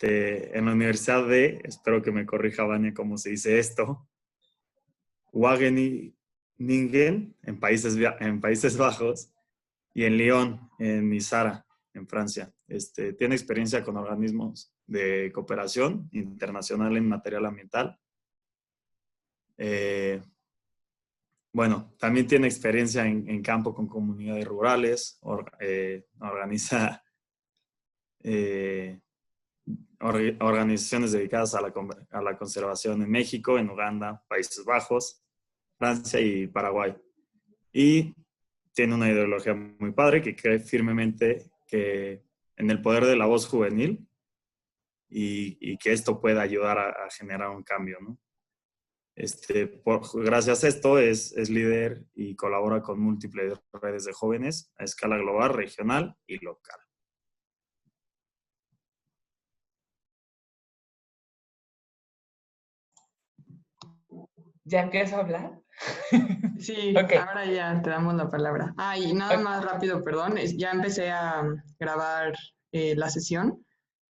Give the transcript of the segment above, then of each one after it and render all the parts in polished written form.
en la Universidad de, espero que me corrija Vania cómo se dice esto, Wageningen, en Países Bajos, y en Lyon, en Isara, en Francia. Tiene experiencia con organismos de cooperación internacional en material ambiental. Bueno, también tiene experiencia en campo con comunidades rurales, organiza organizaciones dedicadas a la conservación en México, en Uganda, Países Bajos, Francia y Paraguay. Y tiene una ideología muy padre que cree firmemente que en el poder de la voz juvenil y que esto pueda ayudar a generar un cambio, ¿no? Gracias a esto es líder y colabora con múltiples redes de jóvenes a escala global, regional y local. ¿Ya empiezo a hablar? Sí, Okay. Ahora ya te damos la palabra. Y nada más rápido, perdón, ya empecé a grabar la sesión,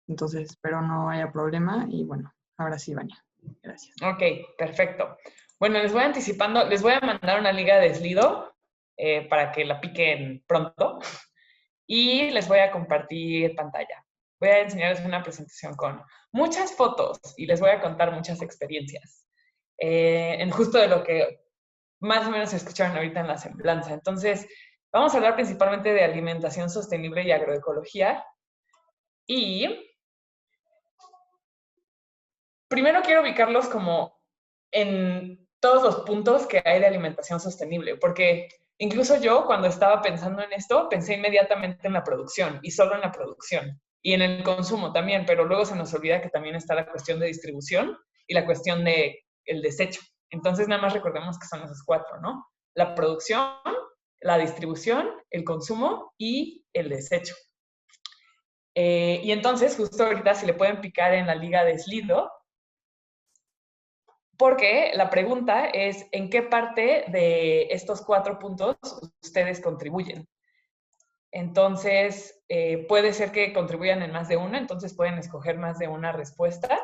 entonces espero no haya problema y bueno, ahora sí, Vania. Gracias. Ok, perfecto. Bueno, les voy anticipando, les voy a mandar una liga de Slido para que la piquen pronto y les voy a compartir pantalla. Voy a enseñarles una presentación con muchas fotos y les voy a contar muchas experiencias en justo de lo que más o menos escucharon ahorita en la semblanza. Entonces, vamos a hablar principalmente de alimentación sostenible y agroecología. Y primero quiero ubicarlos como en todos los puntos que hay de alimentación sostenible, porque incluso yo cuando estaba pensando en esto, pensé inmediatamente en la producción y solo en la producción y en el consumo también, pero luego se nos olvida que también está la cuestión de distribución y la cuestión de el desecho. Entonces nada más recordemos que son esos cuatro, ¿no? La producción, la distribución, el consumo y el desecho. Y entonces justo ahorita si le pueden picar en la liga de Slido, porque la pregunta es, ¿en qué parte de estos 4 puntos ustedes contribuyen? Entonces, puede ser que contribuyan en más de una, entonces pueden escoger más de una respuesta.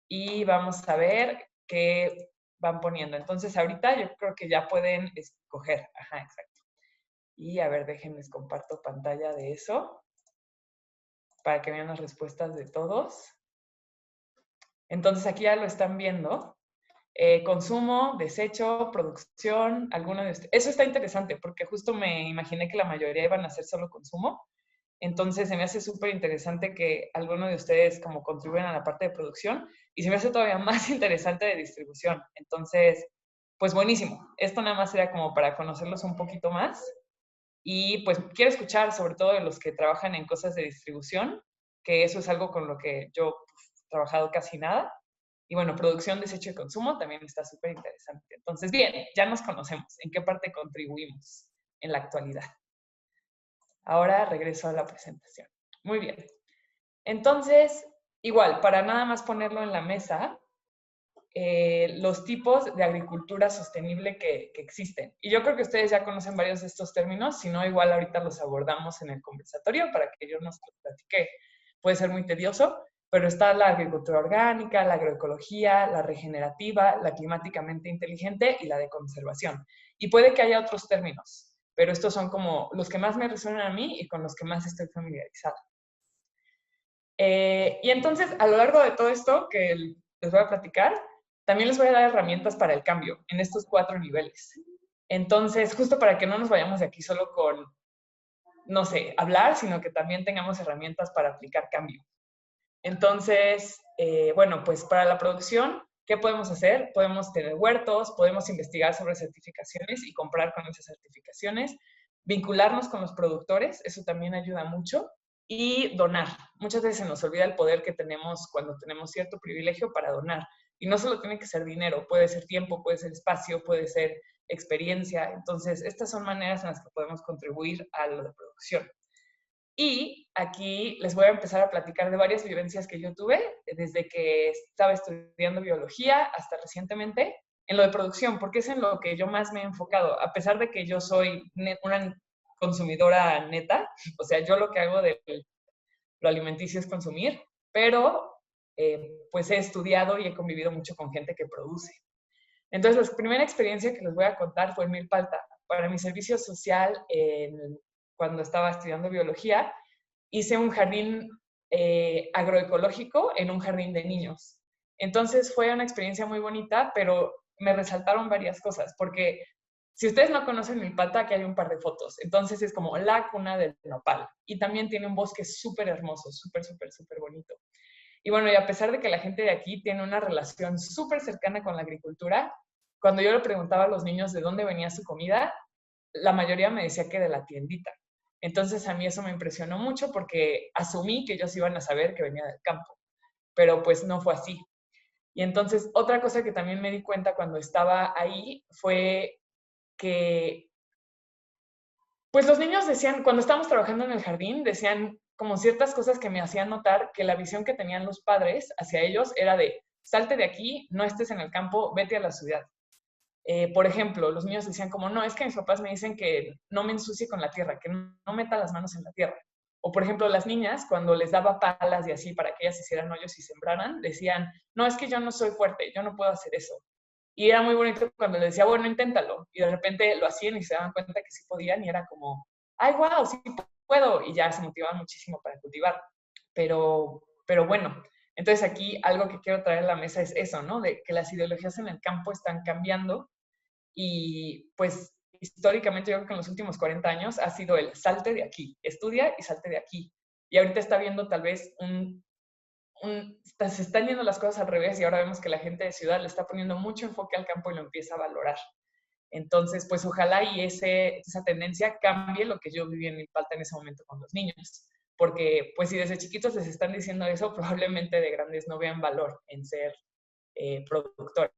Y vamos a ver qué van poniendo. Entonces, ahorita yo creo que ya pueden escoger. Ajá, exacto. Y a ver, déjenles comparto pantalla de eso para que vean las respuestas de todos. Entonces, aquí ya lo están viendo. Consumo, desecho, producción, alguno de ustedes. Eso está interesante porque justo me imaginé que la mayoría iban a hacer solo consumo. Entonces se me hace súper interesante que alguno de ustedes como contribuyan a la parte de producción y se me hace todavía más interesante de distribución. Entonces, pues buenísimo. Esto nada más era como para conocerlos un poquito más. Y pues quiero escuchar sobre todo de los que trabajan en cosas de distribución, que eso es algo con lo que yo he trabajado casi nada. Y bueno, producción, desecho y consumo también está súper interesante. Entonces, bien, ya nos conocemos. ¿En qué parte contribuimos en la actualidad? Ahora regreso a la presentación. Muy bien. Entonces, igual, para nada más ponerlo en la mesa, los tipos de agricultura sostenible que existen. Y yo creo que ustedes ya conocen varios de estos términos, si no, igual ahorita los abordamos en el conversatorio para que yo nos los platique. Puede ser muy tedioso, pero está la agricultura orgánica, la agroecología, la regenerativa, la climáticamente inteligente y la de conservación. Y puede que haya otros términos, pero estos son como los que más me resuenan a mí y con los que más estoy familiarizada. Y entonces, a lo largo de todo esto que les voy a platicar, también les voy a dar herramientas para el cambio en estos 4 niveles. Entonces, justo para que no nos vayamos de aquí solo con, no sé, hablar, sino que también tengamos herramientas para aplicar cambio. Entonces, bueno, pues para la producción, ¿qué podemos hacer? Podemos tener huertos, podemos investigar sobre certificaciones y comprar con esas certificaciones, vincularnos con los productores, eso también ayuda mucho, y donar. Muchas veces se nos olvida el poder que tenemos cuando tenemos cierto privilegio para donar. Y no solo tiene que ser dinero, puede ser tiempo, puede ser espacio, puede ser experiencia. Entonces, estas son maneras en las que podemos contribuir a lo de producción. Y aquí les voy a empezar a platicar de varias vivencias que yo tuve desde que estaba estudiando biología hasta recientemente en lo de producción, porque es en lo que yo más me he enfocado. A pesar de que yo soy una consumidora neta, o sea, yo lo que hago de lo alimenticio es consumir, pero pues he estudiado y he convivido mucho con gente que produce. Entonces, la primera experiencia que les voy a contar fue en Milpalta. Para mi servicio social, cuando estaba estudiando biología, hice un jardín agroecológico en un jardín de niños. Entonces fue una experiencia muy bonita, pero me resaltaron varias cosas, porque si ustedes no conocen Milpalta, aquí hay un par de fotos. Entonces es como la cuna del nopal. Y también tiene un bosque súper hermoso, súper, súper, súper bonito. Y bueno, y a pesar de que la gente de aquí tiene una relación súper cercana con la agricultura, cuando yo le preguntaba a los niños de dónde venía su comida, la mayoría me decía que de la tiendita. Entonces a mí eso me impresionó mucho porque asumí que ellos iban a saber que venía del campo, pero pues no fue así. Y entonces otra cosa que también me di cuenta cuando estaba ahí fue que, pues los niños decían, cuando estábamos trabajando en el jardín, decían como ciertas cosas que me hacían notar que la visión que tenían los padres hacia ellos era de, salte de aquí, no estés en el campo, vete a la ciudad. Por ejemplo, los niños decían como, no, es que mis papás me dicen que no me ensucie con la tierra, que no meta las manos en la tierra. O por ejemplo, las niñas, cuando les daba palas y así para que ellas hicieran hoyos y sembraran, decían, no, es que yo no soy fuerte, yo no puedo hacer eso. Y era muy bonito cuando les decía, bueno, inténtalo. Y de repente lo hacían y se daban cuenta que sí podían y era como, ay, wow, sí puedo. Y ya se motivaban muchísimo para cultivar. Pero bueno, entonces aquí algo que quiero traer a la mesa es eso, ¿no? De que las ideologías en el campo están cambiando y pues históricamente yo creo que en los últimos 40 años ha sido el salte de aquí, estudia y salte de aquí. Y ahorita está viendo tal vez se están yendo las cosas al revés y ahora vemos que la gente de ciudad le está poniendo mucho enfoque al campo y lo empieza a valorar. Entonces, pues ojalá y esa tendencia cambie lo que yo viví en Milpalta en ese momento con los niños. Porque, pues si desde chiquitos les están diciendo eso, probablemente de grandes no vean valor en ser productores.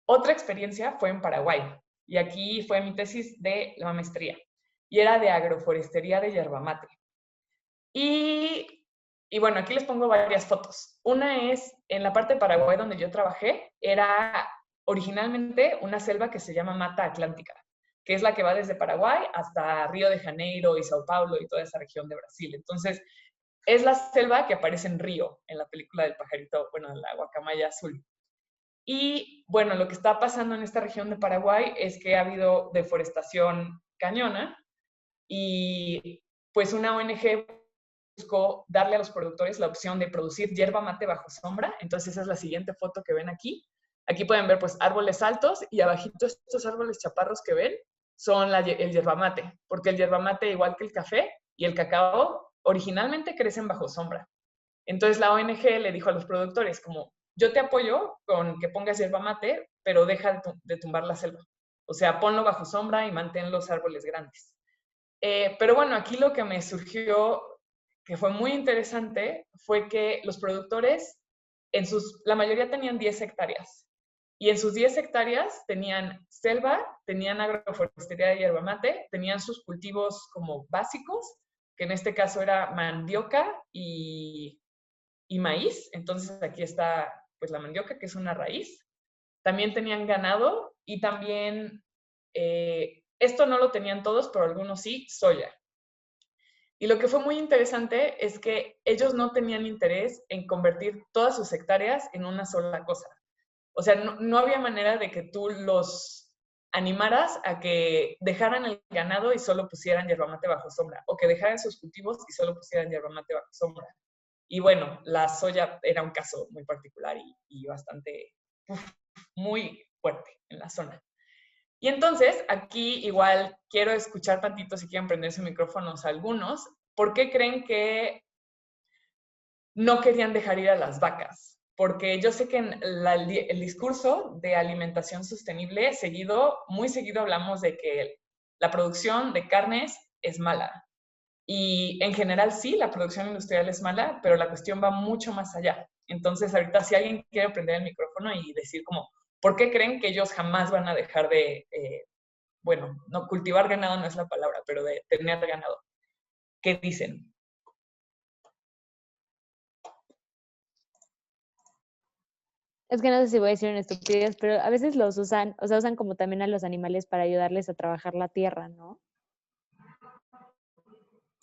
Otra experiencia fue en Paraguay y aquí fue mi tesis de la maestría y era de agroforestería de yerba mate. Y bueno, aquí les pongo varias fotos. Una es en la parte de Paraguay donde yo trabajé, era originalmente una selva que se llama Mata Atlántica, que es la que va desde Paraguay hasta Río de Janeiro y Sao Paulo y toda esa región de Brasil. Entonces, es la selva que aparece en Río, en la película del pajarito, bueno, la guacamaya azul. Y bueno, lo que está pasando en esta región de Paraguay es que ha habido deforestación cañona y pues una ONG buscó darle a los productores la opción de producir yerba mate bajo sombra. Entonces esa es la siguiente foto que ven aquí. Aquí pueden ver pues árboles altos y abajito estos árboles chaparros que ven son el yerba mate, porque el yerba mate, igual que el café y el cacao, originalmente crecen bajo sombra. Entonces la ONG le dijo a los productores como, yo te apoyo con que pongas yerba mate, pero deja de tumbar la selva. O sea, ponlo bajo sombra y mantén los árboles grandes. Pero bueno, aquí lo que me surgió, que fue muy interesante, fue que los productores, la mayoría tenían 10 hectáreas. Y en sus 10 hectáreas tenían selva, tenían agroforestería de yerba mate, tenían sus cultivos como básicos, que en este caso era mandioca y maíz. Entonces aquí está pues la mandioca, que es una raíz. También tenían ganado y también, esto no lo tenían todos, pero algunos sí, soya. Y lo que fue muy interesante es que ellos no tenían interés en convertir todas sus hectáreas en una sola cosa. O sea, no había manera de que tú los animaras a que dejaran el ganado y solo pusieran yerba mate bajo sombra, o que dejaran sus cultivos y solo pusieran yerba mate bajo sombra. Y bueno, la soya era un caso muy particular y bastante, muy fuerte en la zona. Y entonces, aquí igual quiero escuchar tantito, si quieren prender sus micrófonos algunos, ¿por qué creen que no querían dejar ir a las vacas? Porque yo sé que en el discurso de alimentación sostenible, muy seguido hablamos de que la producción de carnes es mala. Y en general sí, la producción industrial es mala, pero la cuestión va mucho más allá. Entonces, ahorita si alguien quiere prender el micrófono y decir como, ¿por qué creen que ellos jamás van a dejar de, bueno, no, cultivar ganado no es la palabra, pero de tener ganado? ¿Qué dicen? Es que no sé si voy a decir una estupidez, pero a veces los usan, o sea, usan como también a los animales para ayudarles a trabajar la tierra, ¿no?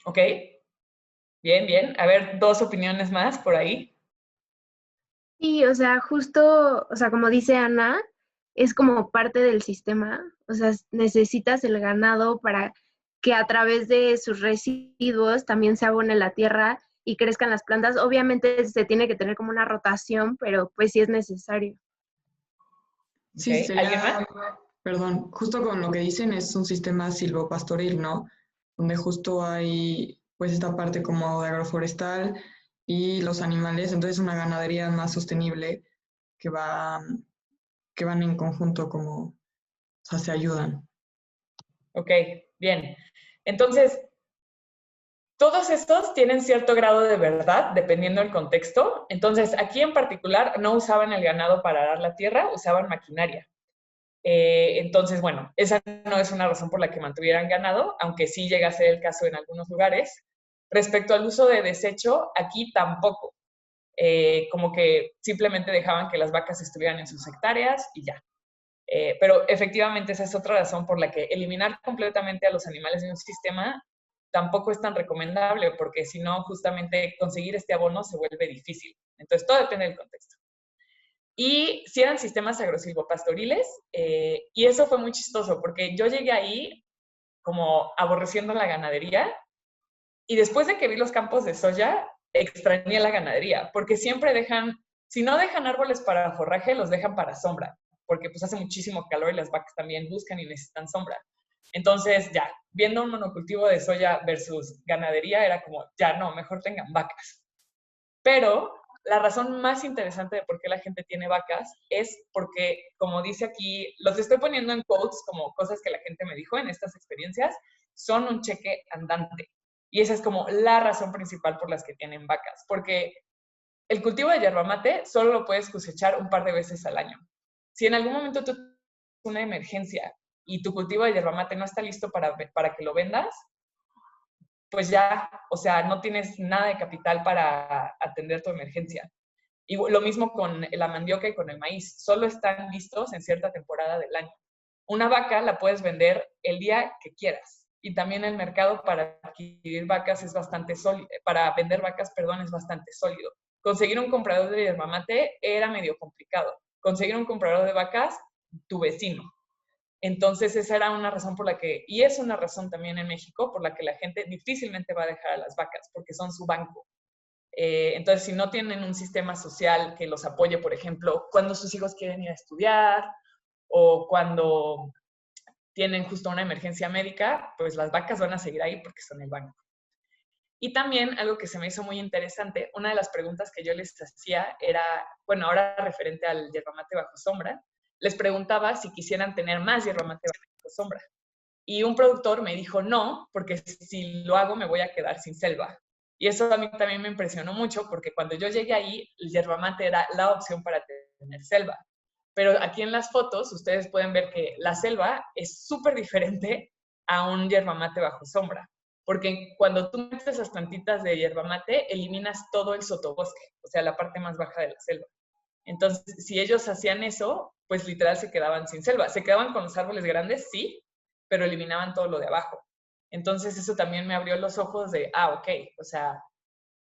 ¿Ok? Bien, bien. A ver, 2 opiniones más por ahí. Sí, o sea, justo, o sea, como dice Ana, es como parte del sistema, o sea, necesitas el ganado para que a través de sus residuos también se abone la tierra y crezcan las plantas. Obviamente se tiene que tener como una rotación, pero pues sí es necesario. Sí, Ok, ¿alguien más? perdón, justo con lo que dicen es un sistema silvopastoril, ¿no? Donde justo hay pues esta parte como de agroforestal y los animales, entonces una ganadería más sostenible que va, que van en conjunto como, o sea, se ayudan. Ok, bien. Entonces, todos estos tienen cierto grado de verdad, dependiendo del contexto. Entonces, aquí en particular no usaban el ganado para arar la tierra, usaban maquinaria. Entonces, bueno, esa no es una razón por la que mantuvieran ganado, aunque sí llega a ser el caso en algunos lugares. Respecto al uso de desecho, aquí tampoco. Como que simplemente dejaban que las vacas estuvieran en sus hectáreas y ya. Pero efectivamente esa es otra razón por la que eliminar completamente a los animales de un sistema tampoco es tan recomendable, porque si no, justamente conseguir este abono se vuelve difícil. Entonces, todo depende del contexto. Y si eran sistemas agrosilvopastoriles, y eso fue muy chistoso, porque yo llegué ahí como aborreciendo la ganadería, y después de que vi los campos de soya, extrañé la ganadería, porque siempre dejan, si no dejan árboles para forraje, los dejan para sombra, porque pues hace muchísimo calor y las vacas también buscan y necesitan sombra. Entonces, ya, viendo un monocultivo de soya versus ganadería, era como, ya no, mejor tengan vacas. Pero la razón más interesante de por qué la gente tiene vacas es porque, como dice aquí, los estoy poniendo en quotes como cosas que la gente me dijo en estas experiencias, son un cheque andante. Y esa es como la razón principal por las que tienen vacas, porque el cultivo de yerba mate solo lo puedes cosechar un par de veces al año. Si en algún momento tú tienes una emergencia y tu cultivo de yerba mate no está listo para que lo vendas, pues ya, o sea, no tienes nada de capital para atender tu emergencia. Y lo mismo con la mandioca y con el maíz, solo están listos en cierta temporada del año. Una vaca la puedes vender el día que quieras. Y también el mercado para adquirir vacas es bastante sólido, para vender vacas, perdón, es bastante sólido. Conseguir un comprador de yerba mate era medio complicado. Conseguir un comprador de vacas, tu vecino. Entonces, esa era una razón por la que, y es una razón también en México, por la que la gente difícilmente va a dejar a las vacas, porque son su banco. Entonces, si no tienen un sistema social que los apoye, por ejemplo, cuando sus hijos quieren ir a estudiar o cuando tienen justo una emergencia médica, pues las vacas van a seguir ahí porque son el banco. Y también algo que se me hizo muy interesante, una de las preguntas que yo les hacía era, bueno, ahora referente al yerba mate bajo sombra, les preguntaba si quisieran tener más yerba mate bajo sombra. Y un productor me dijo no, porque si lo hago me voy a quedar sin selva. Y eso a mí también me impresionó mucho, porque cuando yo llegué ahí, el yerba mate era la opción para tener selva. Pero aquí en las fotos ustedes pueden ver que la selva es súper diferente a un yerba mate bajo sombra. Porque cuando tú metes esas plantitas de yerba mate, eliminas todo el sotobosque, o sea, la parte más baja de la selva. Entonces, si ellos hacían eso, pues literal se quedaban sin selva. Se quedaban con los árboles grandes, sí, pero eliminaban todo lo de abajo. Entonces, eso también me abrió los ojos de, ok, o sea,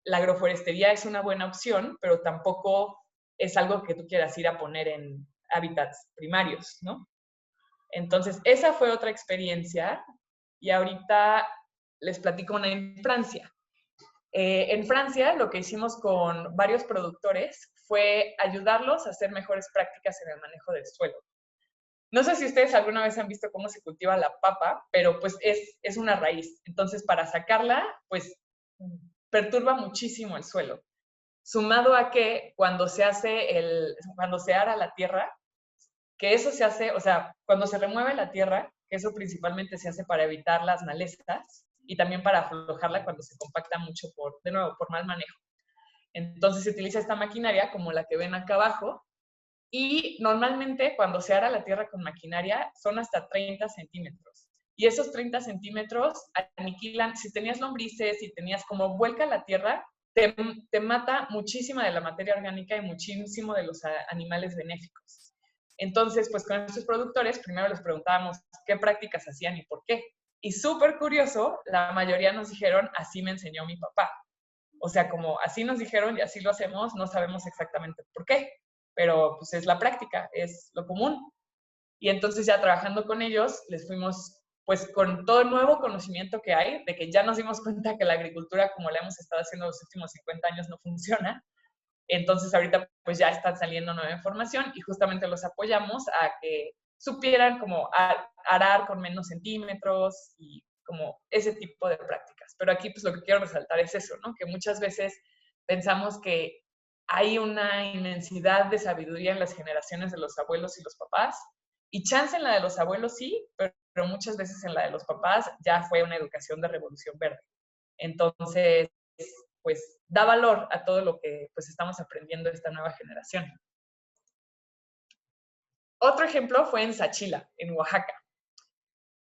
la agroforestería es una buena opción, pero tampoco es algo que tú quieras ir a poner en hábitats primarios, ¿no? Entonces, esa fue otra experiencia y ahorita les platico una en Francia. En Francia, lo que hicimos con varios productores fue ayudarlos a hacer mejores prácticas en el manejo del suelo. No sé si ustedes alguna vez han visto cómo se cultiva la papa, pero pues es una raíz. Entonces, para sacarla, pues perturba muchísimo el suelo. Sumado a que cuando se ara la tierra, que eso se hace, o sea, cuando se remueve la tierra, que eso principalmente se hace para evitar las malezas y también para aflojarla cuando se compacta mucho de nuevo, por mal manejo. Entonces se utiliza esta maquinaria como la que ven acá abajo, y normalmente cuando se ara la tierra con maquinaria son hasta 30 centímetros. Y esos 30 centímetros aniquilan, si tenías lombrices, si tenías como vuelca la tierra, te mata muchísima de la materia orgánica y muchísimo de los animales benéficos. Entonces, pues con estos productores, primero les preguntábamos qué prácticas hacían y por qué. Y súper curioso, la mayoría nos dijeron, así me enseñó mi papá. O sea, como así nos dijeron y así lo hacemos, no sabemos exactamente por qué, pero pues es la práctica, es lo común. Y entonces ya trabajando con ellos, les fuimos, pues con todo el nuevo conocimiento que hay, de que ya nos dimos cuenta que la agricultura como la hemos estado haciendo los últimos 50 años no funciona. Entonces ahorita pues ya están saliendo nueva información y justamente los apoyamos a que supieran como arar con menos centímetros y como ese tipo de prácticas. Pero aquí pues lo que quiero resaltar es eso, ¿no? Que muchas veces pensamos que hay una inmensidad de sabiduría en las generaciones de los abuelos y los papás, y chance en la de los abuelos sí, pero muchas veces en la de los papás ya fue una educación de revolución verde. Entonces, pues da valor a todo lo que pues estamos aprendiendo de esta nueva generación. Otro ejemplo fue en Sachila, en Oaxaca.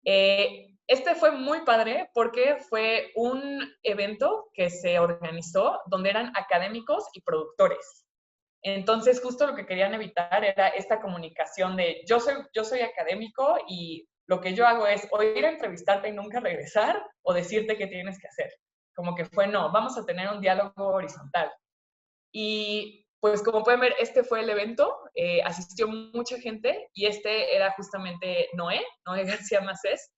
Este fue muy padre porque fue un evento que se organizó donde eran académicos y productores. Entonces, justo lo que querían evitar era esta comunicación de yo soy académico y lo que yo hago es o ir a entrevistarte y nunca regresar o decirte qué tienes que hacer. Como que fue, no, vamos a tener un diálogo horizontal. Y pues como pueden ver, este fue el evento, asistió mucha gente y este era justamente Noé García Macés,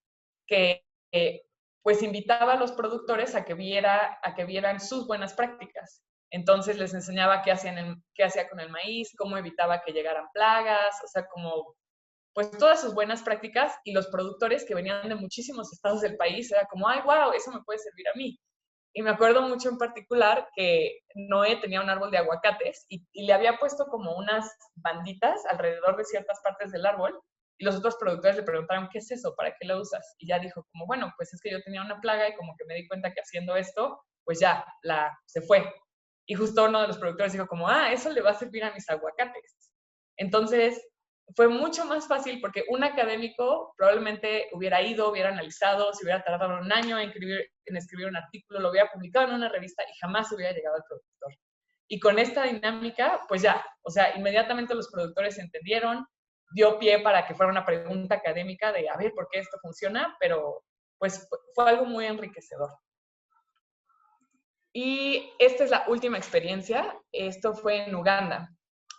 que pues invitaba a los productores a que vieran sus buenas prácticas. Entonces les enseñaba qué hacía con el maíz, cómo evitaba que llegaran plagas, o sea, como pues todas sus buenas prácticas, y los productores que venían de muchísimos estados del país, era como, ay, wow, eso me puede servir a mí. Y me acuerdo mucho en particular que Noé tenía un árbol de aguacates y le había puesto como unas banditas alrededor de ciertas partes del árbol, y los otros productores le preguntaron, ¿qué es eso? ¿Para qué lo usas? Y ya dijo como, bueno, pues es que yo tenía una plaga y como que me di cuenta que haciendo esto, pues ya, se fue. Y justo uno de los productores dijo como, eso le va a servir a mis aguacates. Entonces, fue mucho más fácil porque un académico probablemente hubiera ido, hubiera analizado, se hubiera tardado un año en escribir un artículo, lo hubiera publicado en una revista y jamás hubiera llegado al productor. Y con esta dinámica, pues ya, o sea, inmediatamente los productores entendieron, dio pie para que fuera una pregunta académica de, a ver, ¿por qué esto funciona? Pero pues fue algo muy enriquecedor. Y esta es la última experiencia, esto fue en Uganda.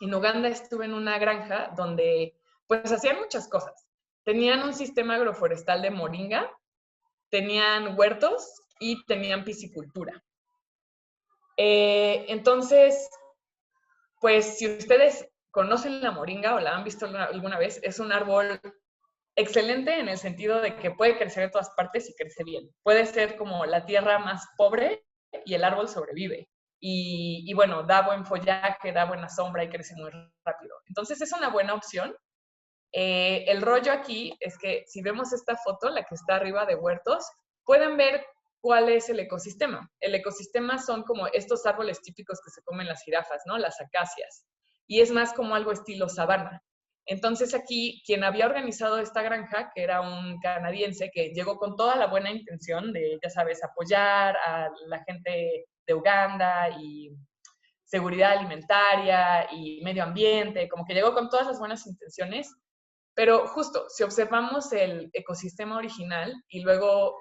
En Uganda estuve en una granja donde pues hacían muchas cosas. Tenían un sistema agroforestal de moringa, tenían huertos y tenían piscicultura. Entonces, pues si ustedes conocen la moringa o la han visto alguna vez, es un árbol excelente en el sentido de que puede crecer en todas partes y crece bien. Puede ser como la tierra más pobre y el árbol sobrevive. Y bueno, da buen follaje, da buena sombra y crece muy rápido. Entonces es una buena opción. El rollo aquí es que si vemos esta foto, la que está arriba de huertos, pueden ver cuál es el ecosistema. El ecosistema son como estos árboles típicos que se comen las jirafas, ¿no? Las acacias. Y es más como algo estilo sabana. Entonces aquí, quien había organizado esta granja, que era un canadiense que llegó con toda la buena intención de, ya sabes, apoyar a la gente de Uganda y seguridad alimentaria y medio ambiente, como que llegó con todas las buenas intenciones, pero justo, si observamos el ecosistema original y luego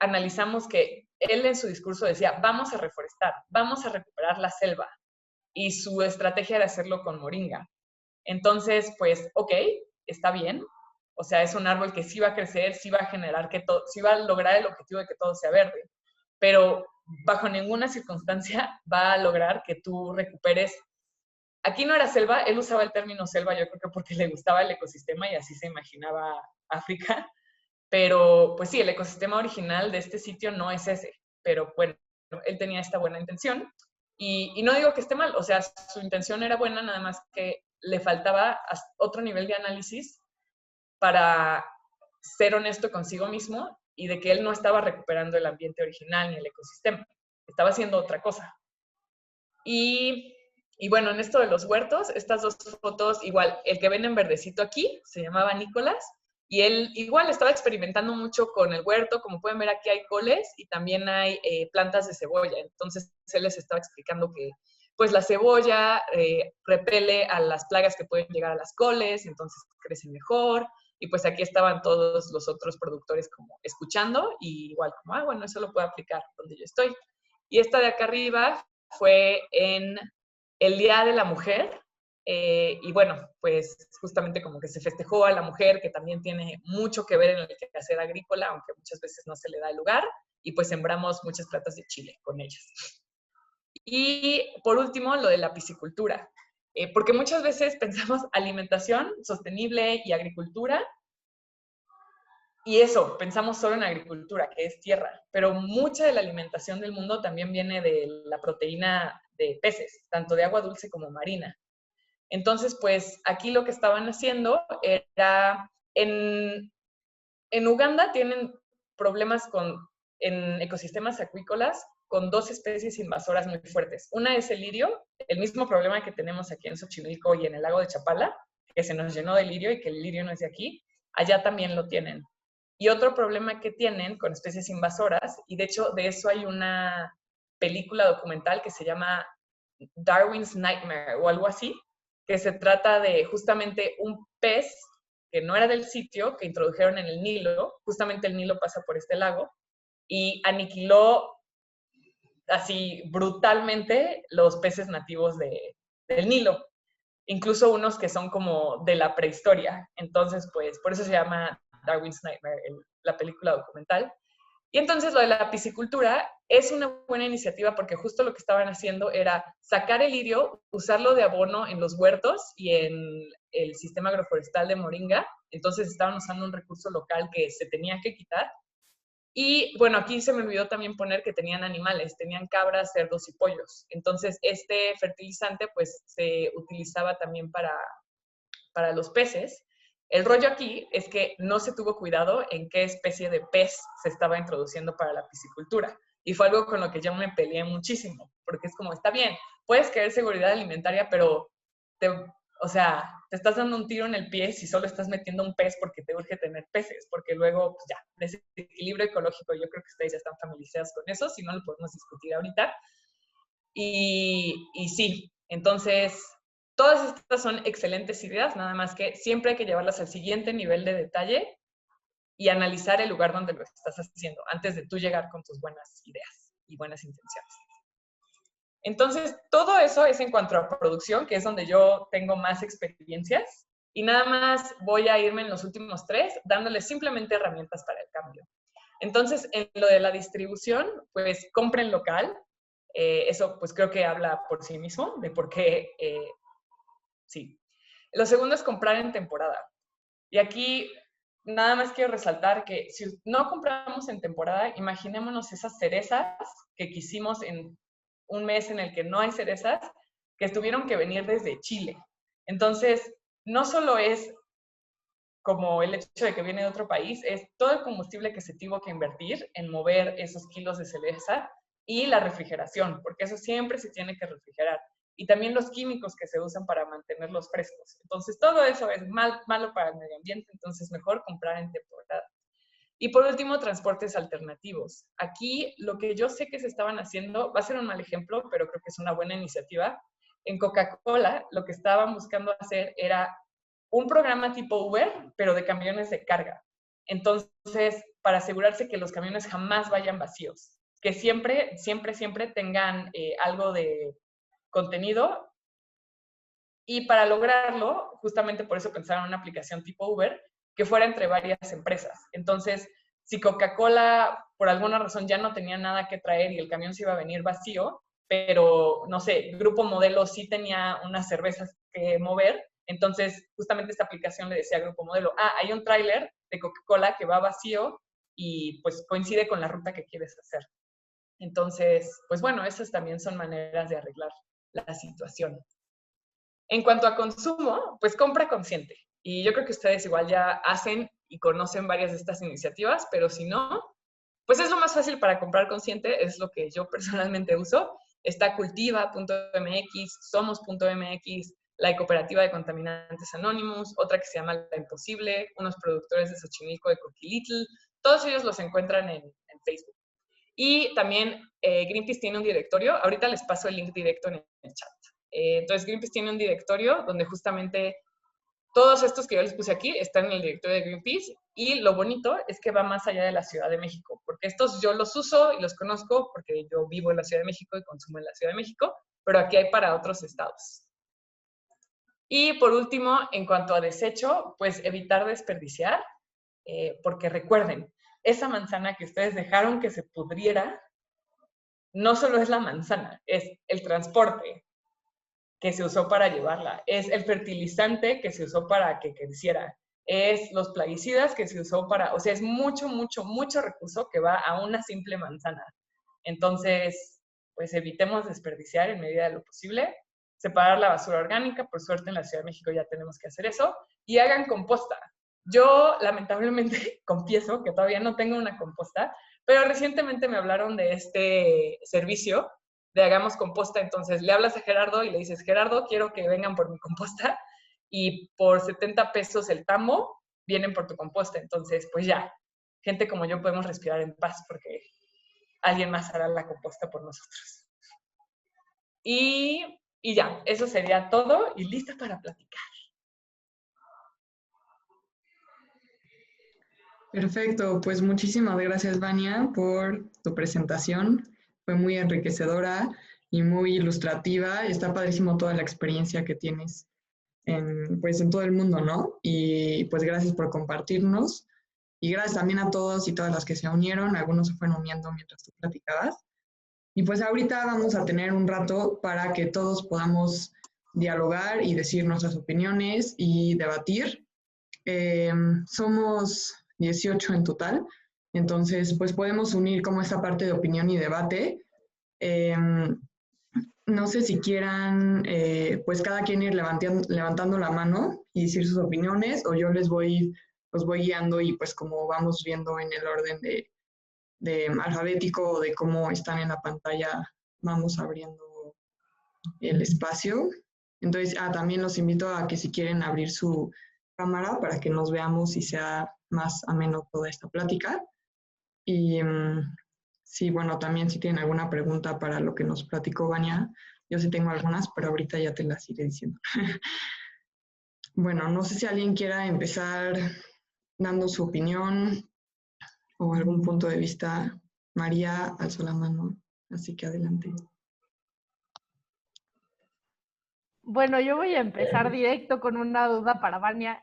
analizamos que él en su discurso decía, vamos a reforestar, vamos a recuperar la selva, y su estrategia era hacerlo con moringa. Entonces, pues, ok, está bien. O sea, es un árbol que sí va a crecer, sí va a generar que todo, sí va a lograr el objetivo de que todo sea verde. Pero bajo ninguna circunstancia va a lograr que tú recuperes. Aquí no era selva, él usaba el término selva, yo creo que porque le gustaba el ecosistema y así se imaginaba África. Pero, pues sí, el ecosistema original de este sitio no es ese. Pero bueno, él tenía esta buena intención. Y no digo que esté mal, o sea, su intención era buena, nada más que le faltaba otro nivel de análisis para ser honesto consigo mismo y de que él no estaba recuperando el ambiente original ni el ecosistema, estaba haciendo otra cosa. Y bueno, en esto de los huertos, estas dos fotos, igual, el que ven en verdecito aquí se llamaba Nicolás, y él igual estaba experimentando mucho con el huerto. Como pueden ver, aquí hay coles y también hay plantas de cebolla. Entonces, él les estaba explicando que pues la cebolla repele a las plagas que pueden llegar a las coles, entonces crecen mejor. Y pues aquí estaban todos los otros productores como escuchando y igual como, bueno, eso lo puedo aplicar donde yo estoy. Y esta de acá arriba fue en el Día de la Mujer. Y bueno, pues justamente como que se festejó a la mujer, que también tiene mucho que ver en el quehacer agrícola, aunque muchas veces no se le da el lugar, y pues sembramos muchas plantas de chile con ellas. Y por último, lo de la piscicultura, porque muchas veces pensamos alimentación sostenible y agricultura, y eso, pensamos solo en agricultura, que es tierra, pero mucha de la alimentación del mundo también viene de la proteína de peces, tanto de agua dulce como marina. Entonces, pues aquí lo que estaban haciendo era, en Uganda tienen problemas en ecosistemas acuícolas con 2 especies invasoras muy fuertes. Una es el lirio, el mismo problema que tenemos aquí en Xochimilco y en el lago de Chapala, que se nos llenó de lirio y que el lirio no es de aquí, allá también lo tienen. Y otro problema que tienen con especies invasoras, y de hecho de eso hay una película documental que se llama Darwin's Nightmare o algo así, que se trata de justamente un pez que no era del sitio, que introdujeron en el Nilo, justamente el Nilo pasa por este lago, y aniquiló así brutalmente los peces nativos del Nilo, incluso unos que son como de la prehistoria. Entonces, pues, por eso se llama Darwin's Nightmare, la película documental. Y entonces lo de la piscicultura es una buena iniciativa porque justo lo que estaban haciendo era sacar el lirio, usarlo de abono en los huertos y en el sistema agroforestal de Moringa. Entonces estaban usando un recurso local que se tenía que quitar. Y bueno, aquí se me olvidó también poner que tenían animales, tenían cabras, cerdos y pollos. Entonces este fertilizante pues se utilizaba también para los peces. El rollo aquí es que no se tuvo cuidado en qué especie de pez se estaba introduciendo para la piscicultura. Y fue algo con lo que yo me peleé muchísimo, porque es como, está bien, puedes querer seguridad alimentaria, pero o sea, te estás dando un tiro en el pie si solo estás metiendo un pez porque te urge tener peces, porque luego, pues ya, desequilibrio ecológico, yo creo que ustedes ya están familiarizados con eso, si no lo podemos discutir ahorita. Y sí, entonces, todas estas son excelentes ideas, nada más que siempre hay que llevarlas al siguiente nivel de detalle y analizar el lugar donde lo estás haciendo antes de tú llegar con tus buenas ideas y buenas intenciones. Entonces, todo eso es en cuanto a producción, que es donde yo tengo más experiencias, y nada más voy a irme en los últimos 3, dándoles simplemente herramientas para el cambio. Entonces, en lo de la distribución, pues compren local. Eso pues creo que habla por sí mismo, de por qué sí. Lo segundo es comprar en temporada. Y aquí nada más quiero resaltar que si no compramos en temporada, imaginémonos esas cerezas que quisimos en un mes en el que no hay cerezas, que tuvieron que venir desde Chile. Entonces, no solo es como el hecho de que viene de otro país, es todo el combustible que se tuvo que invertir en mover esos kilos de cereza y la refrigeración, porque eso siempre se tiene que refrigerar. Y también los químicos que se usan para mantenerlos frescos. Entonces, todo eso es malo para el medio ambiente, entonces mejor comprar en temporada. Y por último, transportes alternativos. Aquí lo que yo sé que se estaban haciendo, va a ser un mal ejemplo, pero creo que es una buena iniciativa. En Coca-Cola, lo que estaban buscando hacer era un programa tipo Uber, pero de camiones de carga. Entonces, para asegurarse que los camiones jamás vayan vacíos, que siempre tengan algo de contenido. Y para lograrlo, justamente por eso pensaron en una aplicación tipo Uber, que fuera entre varias empresas. Entonces, si Coca-Cola por alguna razón ya no tenía nada que traer y el camión se iba a venir vacío, pero, no sé, Grupo Modelo sí tenía unas cervezas que mover, entonces justamente esta aplicación le decía a Grupo Modelo, hay un tráiler de Coca-Cola que va vacío y pues coincide con la ruta que quieres hacer. Entonces, pues bueno, esas también son maneras de arreglar la situación. En cuanto a consumo, pues compra consciente. Y yo creo que ustedes igual ya hacen y conocen varias de estas iniciativas, pero si no, pues es lo más fácil para comprar consciente, es lo que yo personalmente uso. Está cultiva.mx, somos.mx, la cooperativa de contaminantes anónimos, otra que se llama La Imposible, unos productores de Xochimilco de Coquilitl, todos ellos los encuentran en Facebook. Y también Greenpeace tiene un directorio, ahorita les paso el link directo en el chat. Entonces Greenpeace tiene un directorio donde justamente Todos estos que yo les puse aquí están en el directorio de Greenpeace y lo bonito es que va más allá de la Ciudad de México, porque estos yo los uso y los conozco porque yo vivo en la Ciudad de México y consumo en la Ciudad de México, pero aquí hay para otros estados. Y por último, en cuanto a desecho, pues evitar desperdiciar, porque recuerden, esa manzana que ustedes dejaron que se pudriera, no solo es la manzana, es el transporte que se usó para llevarla, es el fertilizante que se usó para que creciera, es los plaguicidas que se usó para, o sea, es mucho, mucho, mucho recurso que va a una simple manzana. Entonces, pues evitemos desperdiciar en medida de lo posible, separar la basura orgánica, por suerte en la Ciudad de México ya tenemos que hacer eso, y hagan composta. Yo lamentablemente confieso que todavía no tengo una composta, pero recientemente me hablaron de este servicio de hagamos composta, entonces le hablas a Gerardo y le dices, Gerardo, quiero que vengan por mi composta, y por 70 pesos el tambo, vienen por tu composta. Entonces, pues ya, gente como yo podemos respirar en paz porque alguien más hará la composta por nosotros. Y ya, eso sería todo y lista para platicar. Perfecto, pues muchísimas gracias, Vania, por tu presentación. Fue muy enriquecedora y muy ilustrativa. Está padrísimo toda la experiencia que tienes pues, en todo el mundo, ¿no? Y pues gracias por compartirnos. Y gracias también a todos y todas las que se unieron. Algunos se fueron uniendo mientras tú platicabas. Y pues ahorita vamos a tener un rato para que todos podamos dialogar y decir nuestras opiniones y debatir. Somos 18 en total, entonces pues podemos unir como esta parte de opinión y debate. No sé si quieran pues cada quien ir levantando la mano y decir sus opiniones, o yo los voy guiando y pues como vamos viendo en el orden de alfabético o de cómo están en la pantalla, vamos abriendo el espacio. Entonces, también los invito a que si quieren abrir su cámara para que nos veamos y sea más ameno toda esta plática. Y sí, bueno, también si tienen alguna pregunta para lo que nos platicó Vania, yo sí tengo algunas, pero ahorita ya te las iré diciendo. Bueno, no sé si alguien quiera empezar dando su opinión o algún punto de vista. María alzó la mano, así que adelante. Bueno, yo voy a empezar directo con una duda para Vania,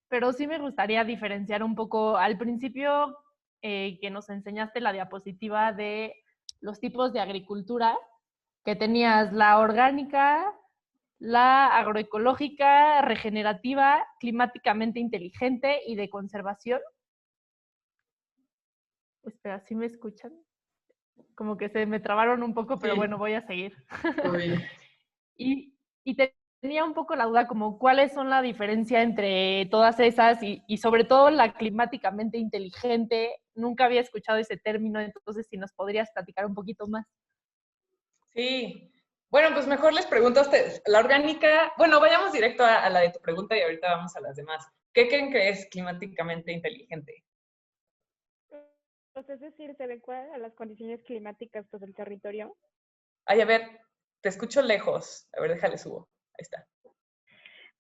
pero sí me gustaría diferenciar un poco al principio que nos enseñaste la diapositiva de los tipos de agricultura, que tenías la orgánica, la agroecológica, regenerativa, climáticamente inteligente y de conservación. Espera, ¿sí me escuchan? Como que se me trabaron un poco, pero Sí. bueno, voy a seguir. Oye. Y tenía un poco la duda como cuáles son la diferencia entre todas esas y sobre todo la climáticamente inteligente. Nunca había escuchado ese término, entonces si nos podrías platicar un poquito más. Sí. Bueno, pues mejor les pregunto a ustedes. La orgánica, bueno, vayamos directo a la de tu pregunta y ahorita vamos a las demás. ¿Qué creen que es climáticamente inteligente? Pues es decir, se adecua a las condiciones climáticas pues, del territorio. Ay, a ver, te escucho lejos. A ver, déjale subo. Ahí está.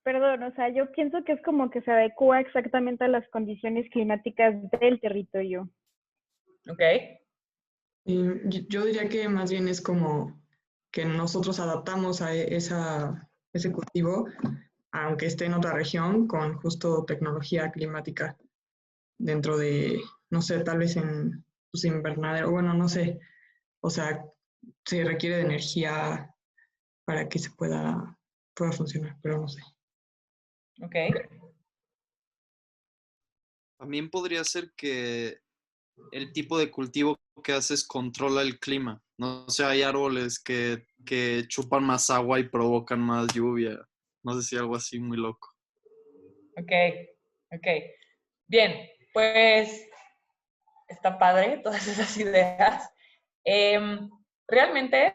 Perdón, o sea, yo pienso que es como que se adecua exactamente a las condiciones climáticas del territorio. ¿Ok? Yo diría que más bien es como que nosotros adaptamos a ese cultivo, aunque esté en otra región, con justo tecnología climática dentro de, no sé, tal vez en pues, invernadero, bueno, no sé, o sea, se requiere de energía para que se pueda funcionar, pero no sé. Ok. También podría ser que el tipo de cultivo que haces controla el clima. No sé, hay árboles que chupan más agua y provocan más lluvia. No sé si algo así muy loco. Ok. Ok. Bien, pues está padre todas esas ideas. Realmente,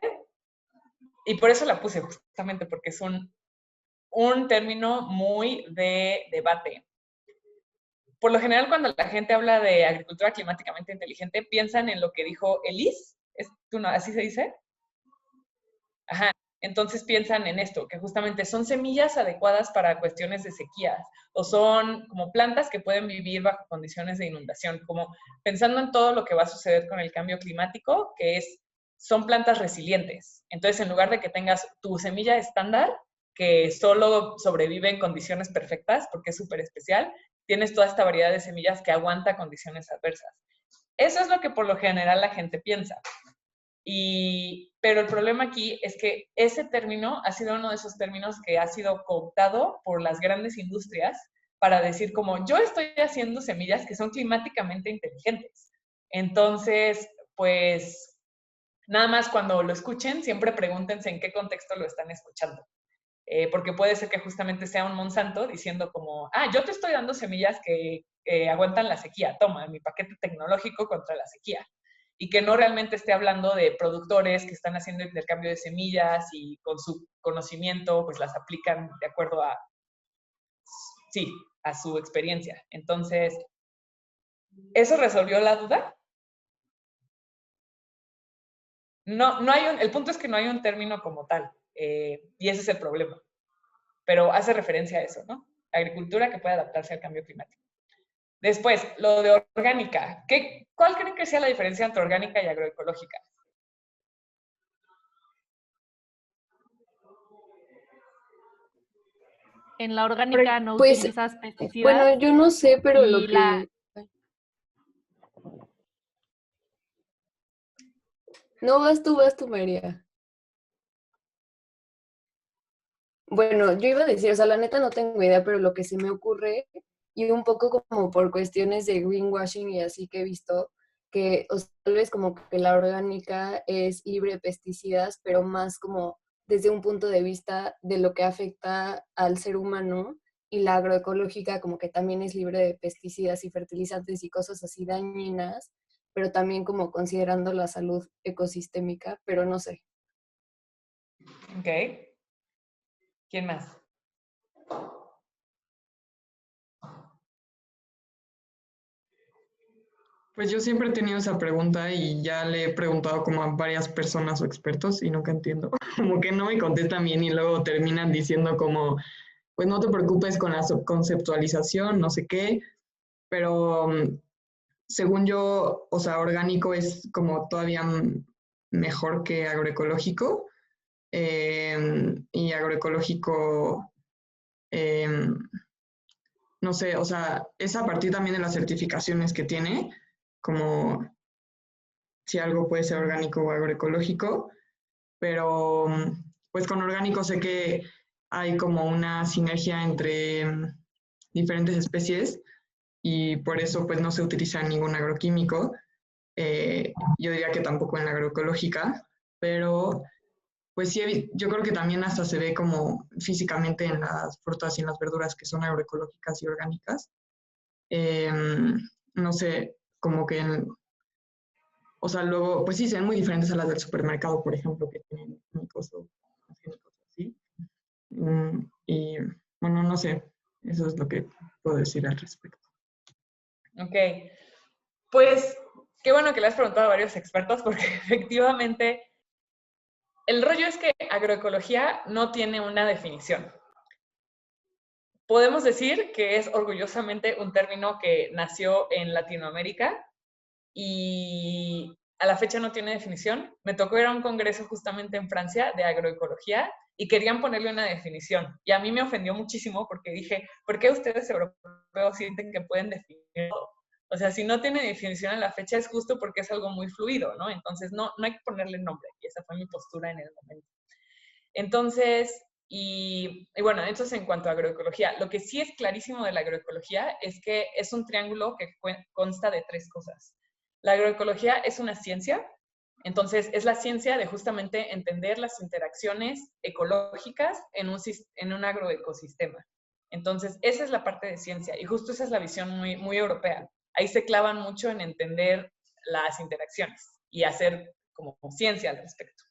y por eso la puse justamente, porque es un término muy de debate. Por lo general, cuando la gente habla de agricultura climáticamente inteligente, piensan en lo que dijo Elise. ¿Así se dice? Ajá. entonces piensan en esto, que justamente son semillas adecuadas para cuestiones de sequías, o son como plantas que pueden vivir bajo condiciones de inundación, como pensando en todo lo que va a suceder con el cambio climático, que son plantas resilientes. Entonces, en lugar de que tengas tu semilla estándar, que solo sobrevive en condiciones perfectas, porque es súper especial, tienes toda esta variedad de semillas que aguanta condiciones adversas. Eso es lo que por lo general la gente piensa. Pero el problema aquí es que ese término ha sido uno de esos términos que ha sido cooptado por las grandes industrias para decir como, yo estoy haciendo semillas que son climáticamente inteligentes. Entonces, pues, nada más cuando lo escuchen, siempre pregúntense en qué contexto lo están escuchando. Porque puede ser que justamente sea un Monsanto diciendo como, yo te estoy dando semillas que aguantan la sequía, toma, mi paquete tecnológico contra la sequía. Y que no realmente esté hablando de productores que están haciendo intercambio de semillas y con su conocimiento pues las aplican de acuerdo a su experiencia. Entonces, ¿eso resolvió la duda? No el punto es que no hay un término como tal, y ese es el problema. Pero hace referencia a eso, ¿no? Agricultura que puede adaptarse al cambio climático. Después, lo de orgánica. ¿Cuál creen que sea la diferencia entre orgánica y agroecológica? En la orgánica no Pues, utilizas pesticidas. bueno, yo no sé, pero lo y que... No, vas tú, María. Bueno, yo iba a decir, o sea, la neta no tengo idea, pero lo que se me ocurre, y un poco como por cuestiones de greenwashing y así que he visto, que o sea, tal vez como que la orgánica es libre de pesticidas, pero más como desde un punto de vista de lo que afecta al ser humano, y la agroecológica como que también es libre de pesticidas y fertilizantes y cosas así dañinas, pero también como considerando la salud ecosistémica, pero no sé. Ok. ¿Quién más? Pues yo siempre he tenido esa pregunta y ya le he preguntado como a varias personas o expertos y nunca entiendo. Como que no me contestan bien y luego terminan diciendo como, pues no te preocupes con la conceptualización, no sé qué, pero según yo, o sea, orgánico es como todavía mejor que agroecológico, y agroecológico, no sé, o sea, es a partir también de las certificaciones que tiene, como si algo puede ser orgánico o agroecológico, pero pues con orgánico sé que hay como una sinergia entre diferentes especies y por eso pues no se utiliza ningún agroquímico. Yo diría que tampoco en la agroecológica, pero pues sí, yo creo que también hasta se ve como físicamente en las frutas y en las verduras que son agroecológicas y orgánicas. No sé, como que, o sea, luego, pues sí, se ven muy diferentes a las del supermercado, por ejemplo, que tienen químicos o químicos así. Y bueno, no sé, eso es lo que puedo decir al respecto. Ok, pues qué bueno que le has preguntado a varios expertos porque efectivamente el rollo es que agroecología no tiene una definición. Podemos decir que es orgullosamente un término que nació en Latinoamérica y a la fecha no tiene definición. Me tocó ir a un congreso justamente en Francia de agroecología y querían ponerle una definición. Y a mí me ofendió muchísimo porque dije, ¿por qué ustedes europeos sienten que pueden definirlo? O sea, si no tiene definición a la fecha es justo porque es algo muy fluido, ¿no? Entonces no hay que ponerle nombre. Y esa fue mi postura en el momento. Entonces, y bueno, eso es en cuanto a agroecología. Lo que sí es clarísimo de la agroecología es que es un triángulo que consta de 3 cosas. La agroecología es una ciencia, entonces es la ciencia de justamente entender las interacciones ecológicas en un agroecosistema. Entonces, esa es la parte de ciencia y justo esa es la visión muy, muy europea. Ahí se clavan mucho en entender las interacciones y hacer como ciencia al respecto.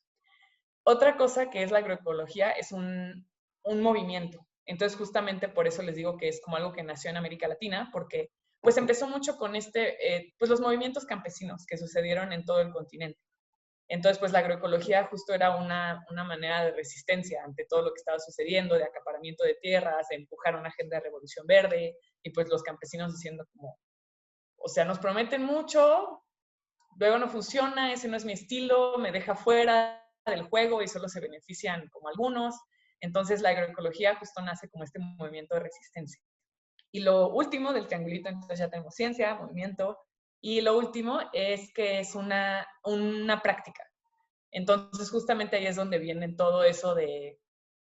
Otra cosa que es la agroecología es un movimiento. Entonces, justamente por eso les digo que es como algo que nació en América Latina, porque pues empezó mucho con pues los movimientos campesinos que sucedieron en todo el continente. Entonces, pues la agroecología justo era una manera de resistencia ante todo lo que estaba sucediendo, de acaparamiento de tierras, de empujar una agenda de revolución verde, y pues los campesinos diciendo como, o sea, nos prometen mucho, luego no funciona, ese no es mi estilo, me deja fuera del juego y solo se benefician como algunos. Entonces la agroecología justo nace como este movimiento de resistencia. Y lo último del triangulito, entonces ya tenemos ciencia, movimiento, y lo último es que es una práctica. Entonces justamente ahí es donde viene todo eso de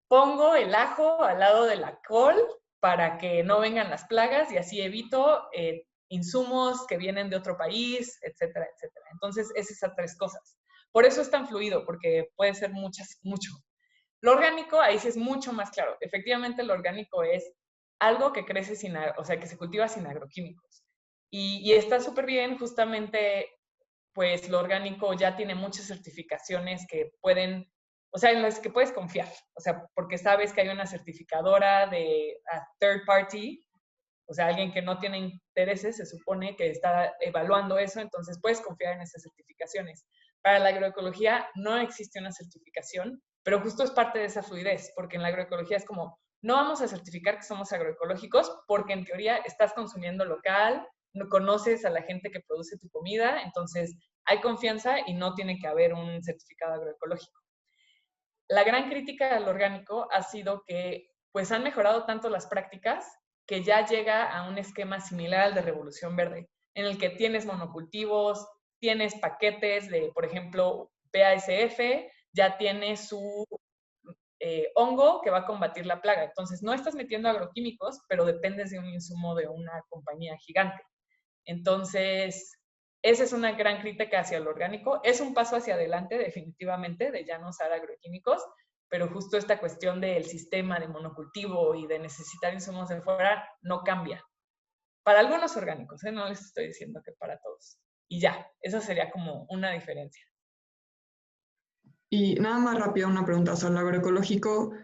pongo el ajo al lado de la col para que no vengan las plagas y así evito insumos que vienen de otro país, etcétera, etcétera. Entonces, es esas tres cosas. Por eso es tan fluido, porque puede ser mucho. Lo orgánico, ahí sí es mucho más claro. Efectivamente, lo orgánico es algo que crece o sea, que se cultiva sin agroquímicos. Y está súper bien, justamente, pues lo orgánico ya tiene muchas certificaciones que pueden, o sea, en las que puedes confiar, o sea, porque sabes que hay una certificadora de third party, o sea, alguien que no tiene intereses, se supone que está evaluando eso, entonces puedes confiar en esas certificaciones. Para la agroecología no existe una certificación, pero justo es parte de esa fluidez, porque en la agroecología es como, no vamos a certificar que somos agroecológicos, porque en teoría estás consumiendo local, no conoces a la gente que produce tu comida, entonces hay confianza y no tiene que haber un certificado agroecológico. La gran crítica al orgánico ha sido que pues han mejorado tanto las prácticas que ya llega a un esquema similar al de Revolución Verde, en el que tienes monocultivos, tienes paquetes de, por ejemplo, BASF, ya tiene su hongo que va a combatir la plaga. Entonces, no estás metiendo agroquímicos, pero dependes de un insumo de una compañía gigante. Entonces, esa es una gran crítica hacia el orgánico. Es un paso hacia adelante, definitivamente, de ya no usar agroquímicos, pero justo esta cuestión del sistema de monocultivo y de necesitar insumos de fuera no cambia. Para algunos orgánicos, no les estoy diciendo que para todos. Y ya, esa sería como una diferencia. Y nada más rápido una pregunta, o sea, el agroecológico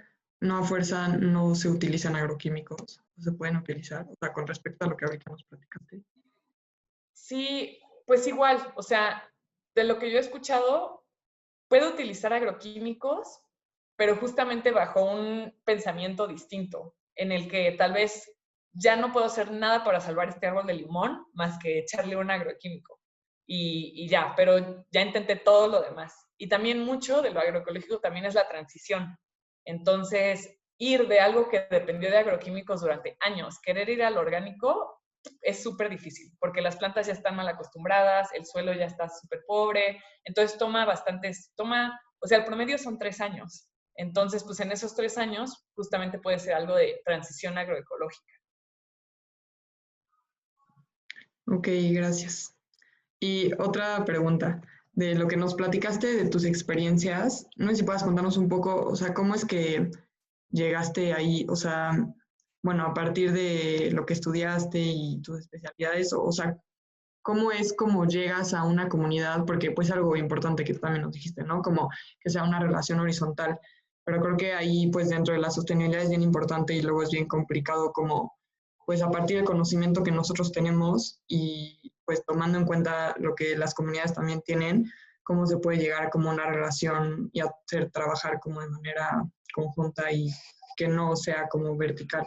no a fuerza no se utilizan agroquímicos, ¿no se pueden utilizar? O sea, con respecto a lo que ahorita nos platicaste. Sí, pues igual, o sea, de lo que yo he escuchado, puede utilizar agroquímicos, pero justamente bajo un pensamiento distinto, en el que tal vez ya no puedo hacer nada para salvar este árbol de limón más que echarle un agroquímico. Y ya, pero ya intenté todo lo demás. Y también mucho de lo agroecológico también es la transición. Entonces, ir de algo que dependió de agroquímicos durante años, querer ir al orgánico es súper difícil, porque las plantas ya están mal acostumbradas, el suelo ya está súper pobre, entonces o sea, el promedio son 3 años. Entonces, pues en esos 3 años, justamente puede ser algo de transición agroecológica. Ok, gracias. Y otra pregunta, de lo que nos platicaste de tus experiencias, no sé si puedas contarnos un poco, o sea, cómo es que llegaste ahí, o sea, bueno, a partir de lo que estudiaste y tus especialidades, o sea, cómo es como llegas a una comunidad, porque pues algo importante que tú también nos dijiste, ¿no? Como que sea una relación horizontal, pero creo que ahí pues dentro de la sostenibilidad es bien importante y luego es bien complicado como pues a partir del conocimiento que nosotros tenemos y pues tomando en cuenta lo que las comunidades también tienen, cómo se puede llegar a como una relación y hacer trabajar como de manera conjunta y que no sea como vertical.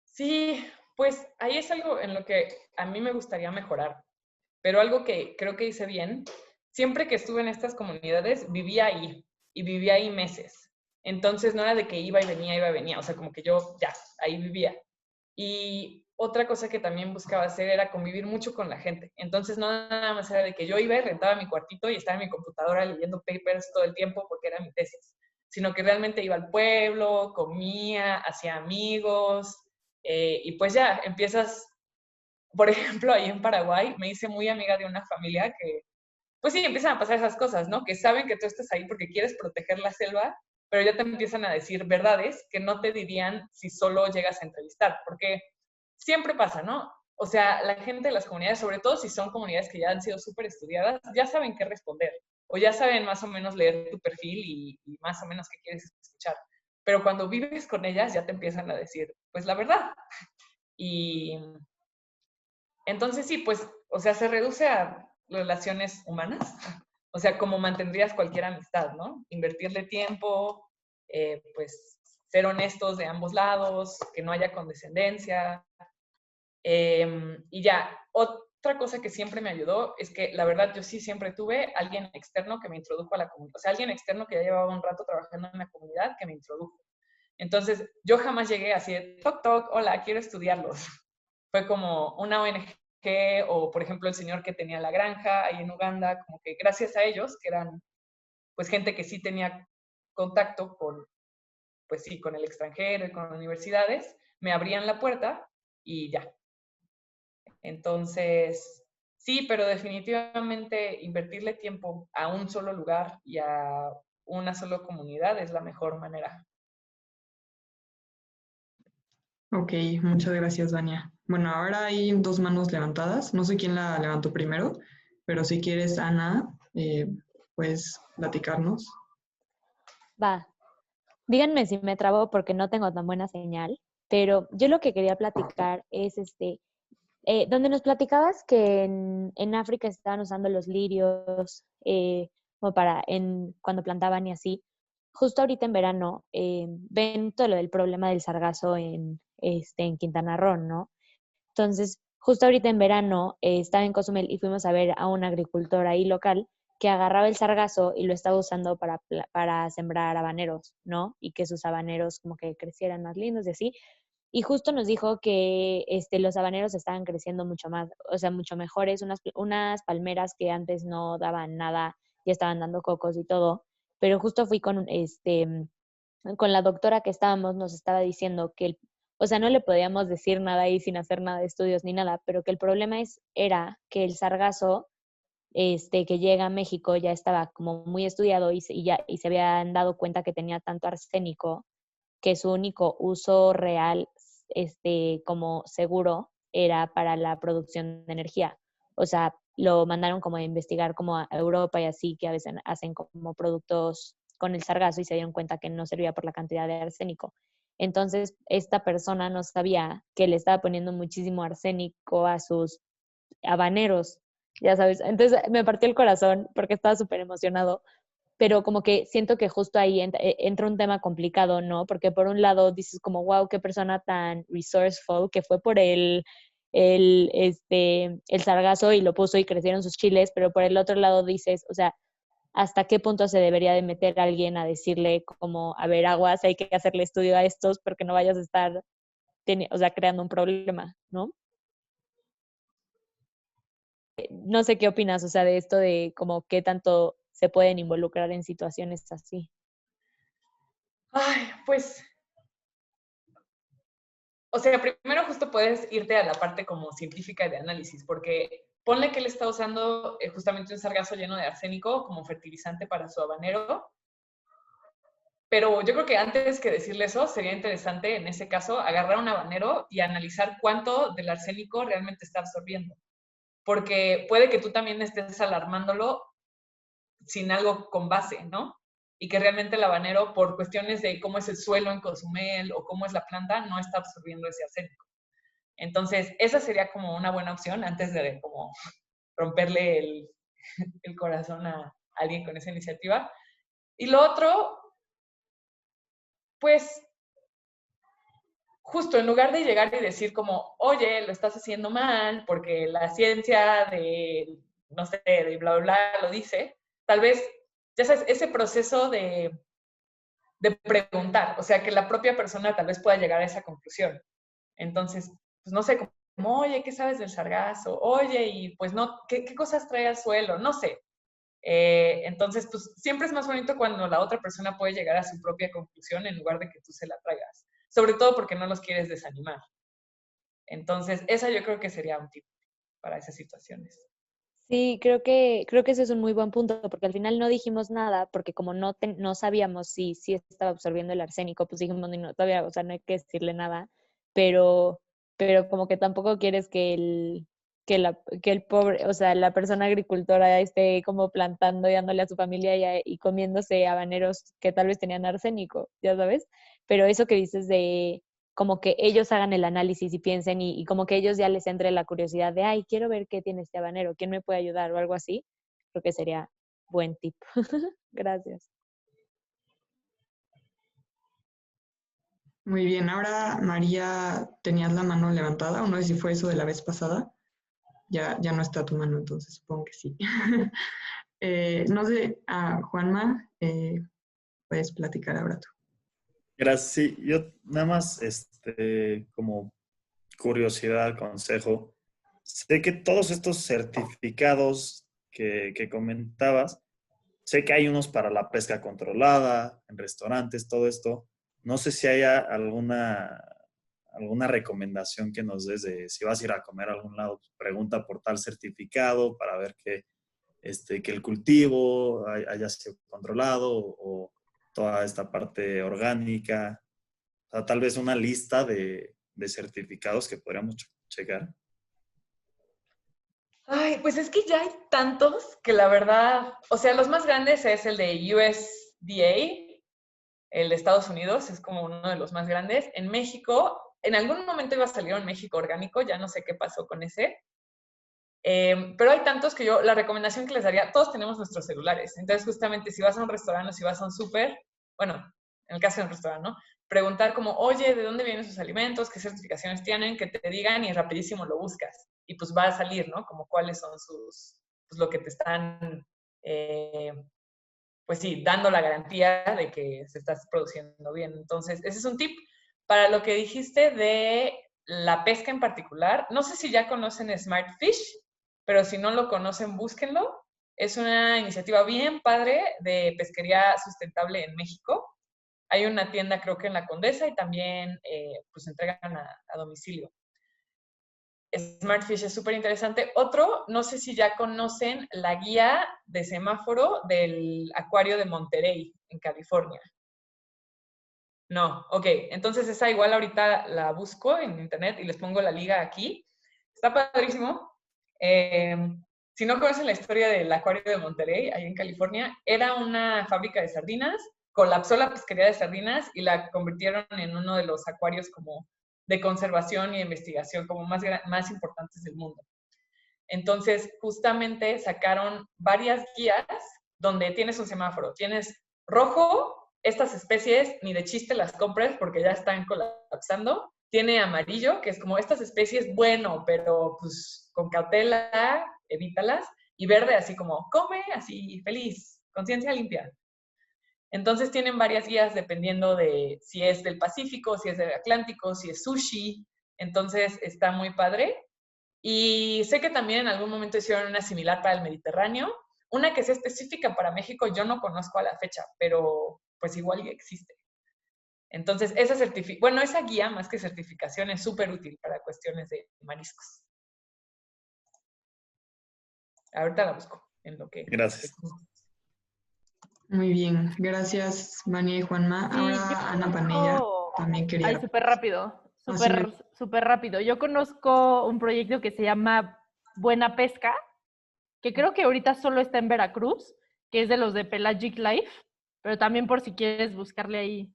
Sí, pues ahí es algo en lo que a mí me gustaría mejorar, pero algo que creo que hice bien, siempre que estuve en estas comunidades vivía ahí y vivía ahí meses. Entonces no era de que iba y venía, o sea, como que yo ya, ahí vivía. Y otra cosa que también buscaba hacer era convivir mucho con la gente. Entonces no nada más era de que yo iba y rentaba mi cuartito y estaba en mi computadora leyendo papers todo el tiempo porque era mi tesis, sino que realmente iba al pueblo, comía, hacía amigos, y pues ya empiezas, por ejemplo, ahí en Paraguay me hice muy amiga de una familia que, pues sí, empiezan a pasar esas cosas, ¿no? Que saben que tú estás ahí porque quieres proteger la selva, pero ya te empiezan a decir verdades que no te dirían si solo llegas a entrevistar, porque siempre pasa, ¿no? O sea, la gente de las comunidades, sobre todo si son comunidades que ya han sido súper estudiadas, ya saben qué responder, o ya saben más o menos leer tu perfil y más o menos qué quieres escuchar. Pero cuando vives con ellas ya te empiezan a decir, pues la verdad. Y entonces sí, pues, o sea, se reduce a relaciones humanas. O sea, como mantendrías cualquier amistad, ¿no? Invertirle tiempo, pues ser honestos de ambos lados, que no haya condescendencia. Y ya, otra cosa que siempre me ayudó es que la verdad yo sí siempre tuve alguien externo que me introdujo a la comunidad. O sea, alguien externo que ya llevaba un rato trabajando en la comunidad que me introdujo. Entonces, yo jamás llegué así de, toc, toc, hola, quiero estudiarlos. Fue como una ONG o, por ejemplo, el señor que tenía la granja ahí en Uganda, como que gracias a ellos, que eran pues gente que sí tenía contacto con, pues sí, con el extranjero y con universidades, me abrían la puerta y ya. Entonces, sí, pero definitivamente invertirle tiempo a un solo lugar y a una sola comunidad es la mejor manera. Ok, muchas gracias, Dania. Bueno, ahora hay dos manos levantadas. No sé quién la levantó primero, pero si quieres, Ana, puedes platicarnos. Va. Díganme si me trabo porque no tengo tan buena señal, pero yo lo que quería platicar es donde nos platicabas que en África se estaban usando los lirios como cuando plantaban y así. Justo ahorita en verano ven todo lo del problema del sargazo en Quintana Roo, ¿no? Entonces, justo ahorita en verano estaba en Cozumel y fuimos a ver a un agricultor ahí local que agarraba el sargazo y lo estaba usando para sembrar habaneros, ¿no? Y que sus habaneros como que crecieran más lindos y así. Y justo nos dijo que los habaneros estaban creciendo mucho más, o sea, mucho mejores, unas palmeras que antes no daban nada, ya estaban dando cocos y todo. Pero justo fui con la doctora que estábamos, nos estaba diciendo que, o sea, no le podíamos decir nada ahí sin hacer nada de estudios ni nada, pero que el problema era que el sargazo que llega a México ya estaba como muy estudiado y se habían dado cuenta que tenía tanto arsénico que su único uso real, como seguro, era para la producción de energía. O sea, lo mandaron como a investigar como a Europa y así, que a veces hacen como productos con el sargazo y se dieron cuenta que no servía por la cantidad de arsénico. Entonces, esta persona no sabía que le estaba poniendo muchísimo arsénico a sus habaneros, ya sabes. Entonces, me partió el corazón porque estaba súper emocionado, pero como que siento que justo ahí entra un tema complicado, ¿no? Porque por un lado dices como, wow, qué persona tan resourceful que fue por el sargazo y lo puso y crecieron sus chiles, pero por el otro lado dices, o sea, ¿hasta qué punto se debería de meter a alguien a decirle como, a ver, aguas, hay que hacerle estudio a estos porque no vayas a estar, o sea, creando un problema, ¿no? No sé qué opinas, o sea, de esto de como qué tanto se pueden involucrar en situaciones así. Ay, pues, o sea, primero justo puedes irte a la parte como científica de análisis, porque ponle que él está usando justamente un sargazo lleno de arsénico como fertilizante para su habanero, pero yo creo que antes que decirle eso, sería interesante en ese caso agarrar un habanero y analizar cuánto del arsénico realmente está absorbiendo, porque puede que tú también estés alarmándolo sin algo con base, ¿no? Y que realmente el habanero, por cuestiones de cómo es el suelo en Cozumel o cómo es la planta, no está absorbiendo ese arsénico. Entonces, esa sería como una buena opción antes de como romperle el corazón a alguien con esa iniciativa. Y lo otro, pues, justo en lugar de llegar y decir como, oye, lo estás haciendo mal porque la ciencia de, no sé, de bla, bla, bla lo dice, tal vez, ya sabes, ese proceso de preguntar, o sea, que la propia persona tal vez pueda llegar a esa conclusión. Entonces, pues no sé, como, oye, ¿qué sabes del sargazo? Oye, y pues no, ¿qué cosas trae al suelo? No sé. Entonces, pues siempre es más bonito cuando la otra persona puede llegar a su propia conclusión en lugar de que tú se la traigas. Sobre todo porque no los quieres desanimar. Entonces, esa yo creo que sería un tip para esas situaciones. Sí, creo que ese es un muy buen punto, porque al final no dijimos nada, porque como no sabíamos si estaba absorbiendo el arsénico, pues dijimos, no, todavía, o sea, no hay que decirle nada, pero, pero como que tampoco quieres que el pobre, o sea, la persona agricultora esté como plantando y dándole a su familia y comiéndose habaneros que tal vez tenían arsénico, ya sabes, pero eso que dices como que ellos hagan el análisis y piensen y como que ellos ya les entre la curiosidad de, ay, quiero ver qué tiene este habanero, quién me puede ayudar o algo así. Creo que sería buen tip. Gracias. Muy bien, ahora María, tenías la mano levantada, o no sé si fue eso de la vez pasada. Ya no está tu mano, entonces supongo que sí. No sé, Juanma, puedes platicar ahora tú. Gracias. Sí, yo nada más, como curiosidad, consejo. Sé que todos estos certificados que comentabas, sé que hay unos para la pesca controlada, en restaurantes, todo esto. No sé si haya alguna recomendación que nos des de si vas a ir a comer a algún lado, pues pregunta por tal certificado para ver que el cultivo haya sido controlado o toda esta parte orgánica. O sea, tal vez una lista de certificados que podríamos checar. Ay, pues es que ya hay tantos que la verdad, o sea, los más grandes es el de USDA, el de Estados Unidos, es como uno de los más grandes. En México, en algún momento iba a salir un México orgánico, ya no sé qué pasó con ese. Pero hay tantos que la recomendación que les daría, todos tenemos nuestros celulares. Entonces, justamente, si vas a un restaurante o si vas a un súper, bueno, en el caso de un restaurante, ¿no? Preguntar como, oye, ¿de dónde vienen sus alimentos? ¿Qué certificaciones tienen? Que te digan y rapidísimo lo buscas. Y pues va a salir, ¿no? Como cuáles son pues lo que te están, pues sí, dando la garantía de que se está produciendo bien. Entonces, ese es un tip. Para lo que dijiste de la pesca en particular, no sé si ya conocen Smart Fish, pero si no lo conocen, búsquenlo. Es una iniciativa bien padre de pesquería sustentable en México. Hay una tienda, creo que en La Condesa, y también pues entregan a domicilio. Smartfish es súper interesante. Otro, no sé si ya conocen la guía de semáforo del acuario de Monterey, en California. No, ok. Entonces esa igual ahorita la busco en internet y les pongo la liga aquí. Está padrísimo. Si no conocen la historia del acuario de Monterey, ahí en California, era una fábrica de sardinas, colapsó la pesquería de sardinas y la convirtieron en uno de los acuarios como de conservación y de investigación como más importantes del mundo. Entonces, justamente sacaron varias guías donde tienes un semáforo. Tienes rojo, estas especies ni de chiste las compres porque ya están colapsando. Tiene amarillo, que es como estas especies, bueno, pero pues con cautela, evítalas. Y verde, así como, come, así, feliz, conciencia limpia. Entonces tienen varias guías dependiendo de si es del Pacífico, si es del Atlántico, si es sushi. Entonces está muy padre. Y sé que también en algún momento hicieron una similar para el Mediterráneo. Una que sea específica para México yo no conozco a la fecha, pero pues igual ya existe. Entonces, esa guía más que certificación es súper útil para cuestiones de mariscos. Ahorita la busco en lo que... Gracias. Muy bien, gracias Vania y Juanma. Sí, ahora Ana Panella también quería... Ay, súper rápido, sí. súper rápido. Yo conozco un proyecto que se llama Buena Pesca, que creo que ahorita solo está en Veracruz, que es de los de Pelagic Life, pero también por si quieres buscarle ahí.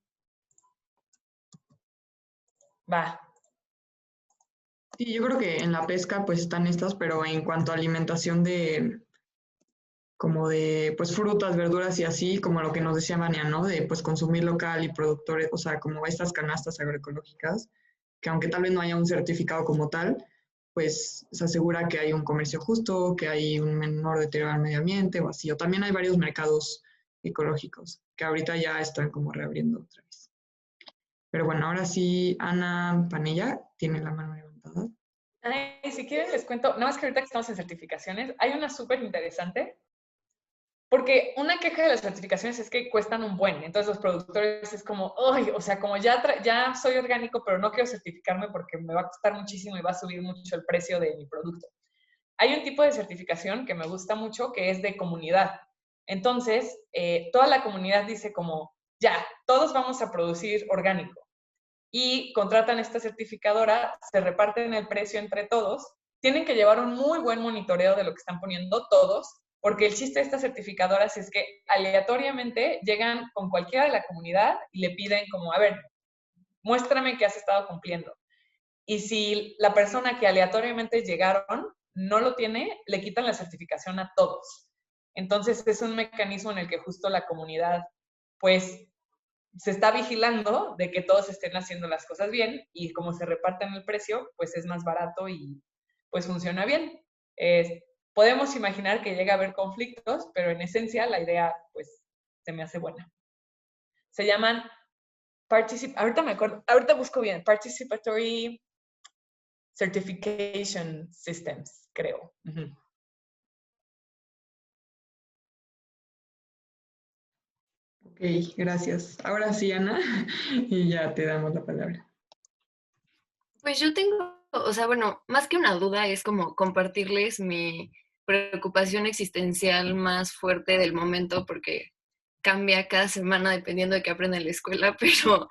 Va. Sí, yo creo que en la pesca pues están estas, pero en cuanto a alimentación como de pues frutas, verduras y así, como lo que nos decía Vania, ¿no? De pues consumir local y productores, o sea, como estas canastas agroecológicas, que aunque tal vez no haya un certificado como tal, pues se asegura que hay un comercio justo, que hay un menor deterioro al medio ambiente o así. O también hay varios mercados ecológicos que ahorita ya están como reabriendo otra vez. Pero bueno, ahora sí, Ana Panella tiene la mano levantada. Ay, si quieren les cuento, nada más que ahorita que estamos en certificaciones, hay una súper interesante, porque una queja de las certificaciones es que cuestan un buen, entonces los productores es como, ¡ay! O sea, como ya soy orgánico, pero no quiero certificarme porque me va a costar muchísimo y va a subir mucho el precio de mi producto. Hay un tipo de certificación que me gusta mucho, que es de comunidad. Entonces, toda la comunidad dice como, ya, todos vamos a producir orgánico. Y contratan esta certificadora, se reparten el precio entre todos, tienen que llevar un muy buen monitoreo de lo que están poniendo todos, porque el chiste de estas certificadoras es que aleatoriamente llegan con cualquiera de la comunidad y le piden como, a ver, muéstrame que has estado cumpliendo. Y si la persona que aleatoriamente llegaron no lo tiene, le quitan la certificación a todos. Entonces es un mecanismo en el que justo la comunidad pues se está vigilando de que todos estén haciendo las cosas bien y como se reparten el precio, pues es más barato y pues funciona bien. Podemos imaginar que llega a haber conflictos, pero en esencia la idea pues se me hace buena. Se llaman ahorita busco bien, Participatory Certification Systems, creo. Ok, gracias. Ahora sí, Ana, y ya te damos la palabra. Pues yo tengo, o sea, bueno, más que una duda es como compartirles mi preocupación existencial más fuerte del momento porque cambia cada semana dependiendo de qué aprende en la escuela, pero,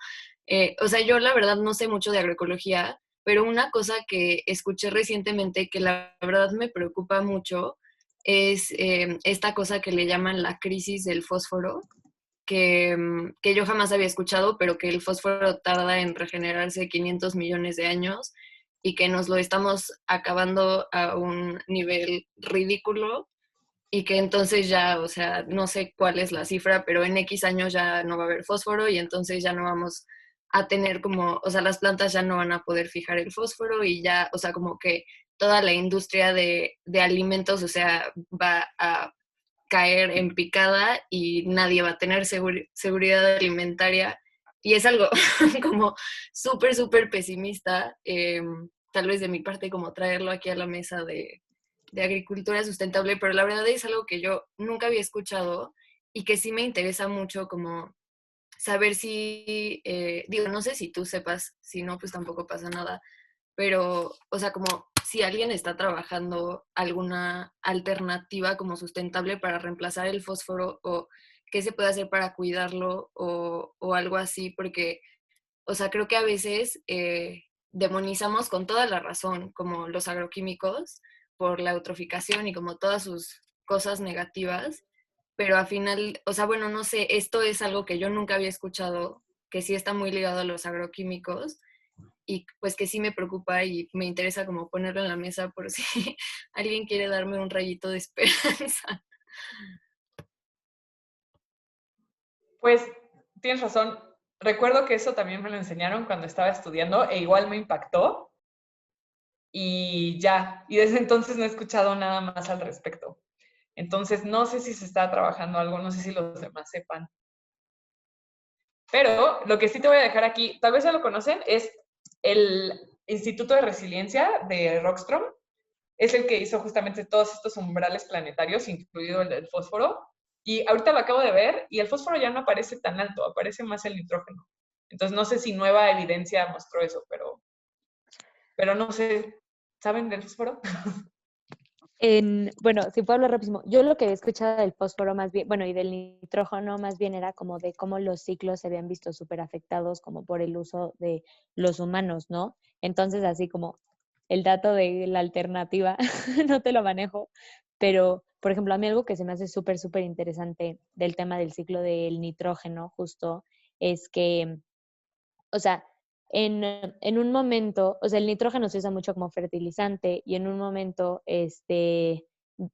o sea, yo la verdad no sé mucho de agroecología, pero una cosa que escuché recientemente que la verdad me preocupa mucho es esta cosa que le llaman la crisis del fósforo, que yo jamás había escuchado, pero que el fósforo tarda en regenerarse 500 millones de años y que nos lo estamos acabando a un nivel ridículo y que entonces ya, o sea, no sé cuál es la cifra, pero en X años ya no va a haber fósforo y entonces ya no vamos a tener como, o sea, las plantas ya no van a poder fijar el fósforo y ya, o sea, como que toda la industria de alimentos, o sea, va a caer en picada y nadie va a tener seguridad alimentaria. Y es algo como súper, súper pesimista, tal vez de mi parte como traerlo aquí a la mesa de agricultura sustentable, pero la verdad es algo que yo nunca había escuchado y que sí me interesa mucho como saber si, digo, no sé si tú sepas, si no, pues tampoco pasa nada, pero, o sea, como si alguien está trabajando alguna alternativa como sustentable para reemplazar el fósforo o qué se puede hacer para cuidarlo o algo así, porque, o sea, creo que a veces demonizamos con toda la razón como los agroquímicos por la eutroficación y como todas sus cosas negativas, pero al final, o sea, bueno, no sé, esto es algo que yo nunca había escuchado, que sí está muy ligado a los agroquímicos y pues que sí me preocupa y me interesa como ponerlo en la mesa por si alguien quiere darme un rayito de esperanza. Pues tienes razón. Recuerdo que eso también me lo enseñaron cuando estaba estudiando e igual me impactó y ya, y desde entonces no he escuchado nada más al respecto. Entonces no sé si se está trabajando algo, no sé si los demás sepan. Pero lo que sí te voy a dejar aquí, tal vez ya lo conocen, es el Instituto de Resiliencia de Rockstrom. Es el que hizo justamente todos estos umbrales planetarios, incluido el fósforo. Y ahorita lo acabo de ver y el fósforo ya no aparece tan alto, aparece más el nitrógeno. Entonces no sé si nueva evidencia mostró eso, pero no sé, ¿saben del fósforo? Bueno, si puedo hablar rapidísimo, yo lo que he escuchado del fósforo más bien, bueno, y del nitrógeno más bien era como de cómo los ciclos se habían visto súper afectados como por el uso de los humanos, ¿no? Entonces, así como el dato de la alternativa, no te lo manejo, pero, por ejemplo, a mí algo que se me hace súper, súper interesante del tema del ciclo del nitrógeno justo es que, o sea, en un momento, o sea, el nitrógeno se usa mucho como fertilizante y en un momento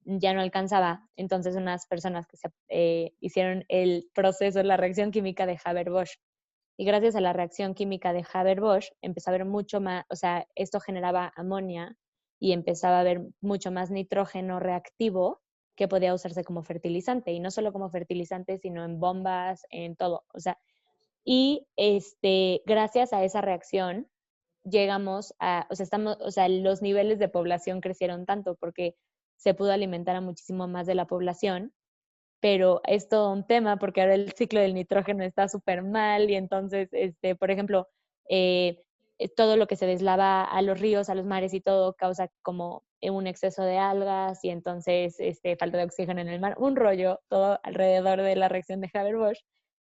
ya no alcanzaba. Entonces, unas personas que hicieron el proceso, la reacción química de Haber-Bosch. Y gracias a la reacción química de Haber-Bosch, empezó a haber mucho más, o sea, esto generaba amonia y empezaba a haber mucho más nitrógeno reactivo que podía usarse como fertilizante. Y no solo como fertilizante, sino en bombas, en todo. O sea, y gracias a esa reacción llegamos a, o sea, los niveles de población crecieron tanto porque se pudo alimentar a muchísimo más de la población, pero es todo un tema porque ahora el ciclo del nitrógeno está súper mal y entonces, por ejemplo, todo lo que se deslava a los ríos, a los mares y todo causa como un exceso de algas y entonces falta de oxígeno en el mar, un rollo todo alrededor de la reacción de Haber-Bosch.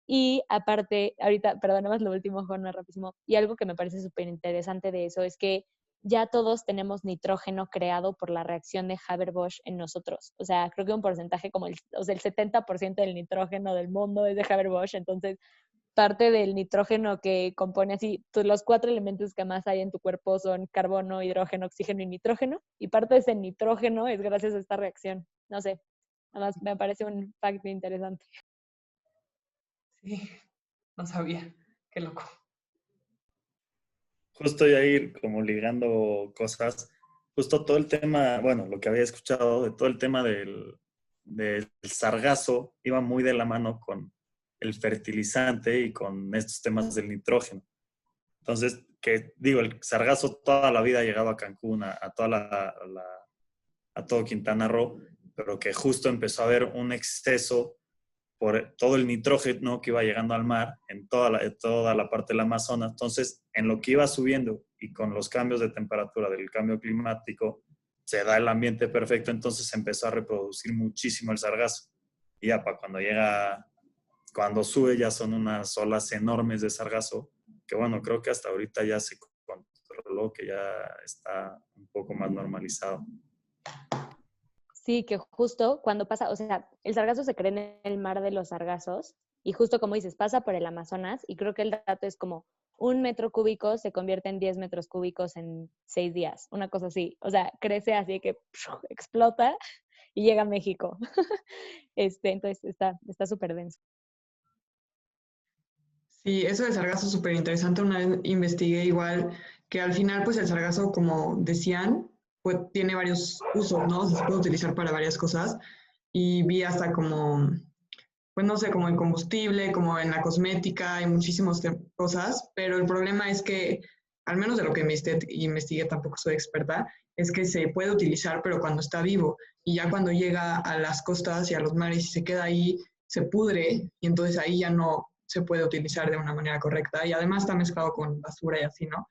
Y aparte, ahorita, perdón, nada más lo último, Juan, rapidísimo. Y algo que me parece súper interesante de eso es que ya todos tenemos nitrógeno creado por la reacción de Haber-Bosch en nosotros. O sea, creo que un porcentaje como el 70% del nitrógeno del mundo es de Haber-Bosch. Entonces, parte del nitrógeno que compone así, los 4 elementos que más hay en tu cuerpo son carbono, hidrógeno, oxígeno y nitrógeno, y parte de ese nitrógeno es gracias a esta reacción. No sé, nada más me parece un fact interesante. Sí, no sabía. Qué loco. Justo ya ir como ligando cosas, justo todo el tema, bueno, lo que había escuchado de todo el tema del sargazo iba muy de la mano con el fertilizante y con estos temas del nitrógeno. Entonces, que digo, el sargazo toda la vida ha llegado a Cancún, a todo Quintana Roo, pero que justo empezó a haber un exceso por todo el nitrógeno que iba llegando al mar en toda la parte del Amazonas. Entonces, en lo que iba subiendo y con los cambios de temperatura del cambio climático, se da el ambiente perfecto, entonces se empezó a reproducir muchísimo el sargazo. Y ya para cuando sube ya son unas olas enormes de sargazo, que bueno, creo que hasta ahorita ya se controló, que ya está un poco más normalizado. Sí, que justo cuando pasa, o sea, el sargazo se crea en el mar de los sargazos y justo como dices, pasa por el Amazonas y creo que el dato es como 1 metro cúbico se convierte en 10 metros cúbicos en 6 días, una cosa así. O sea, crece así que explota y llega a México. Entonces está súper denso. Sí, eso del sargazo es súper interesante. Una vez investigué igual que al final, pues el sargazo, como decían, pues tiene varios usos, ¿no? O sea, se puede utilizar para varias cosas. Y vi hasta como, pues no sé, como en combustible, como en la cosmética y muchísimas cosas. Pero el problema es que, al menos de lo que investigué, tampoco soy experta, es que se puede utilizar, pero cuando está vivo. Y ya cuando llega a las costas y a los mares y se queda ahí, se pudre y entonces ahí ya no se puede utilizar de una manera correcta y además está mezclado con basura y así, ¿no?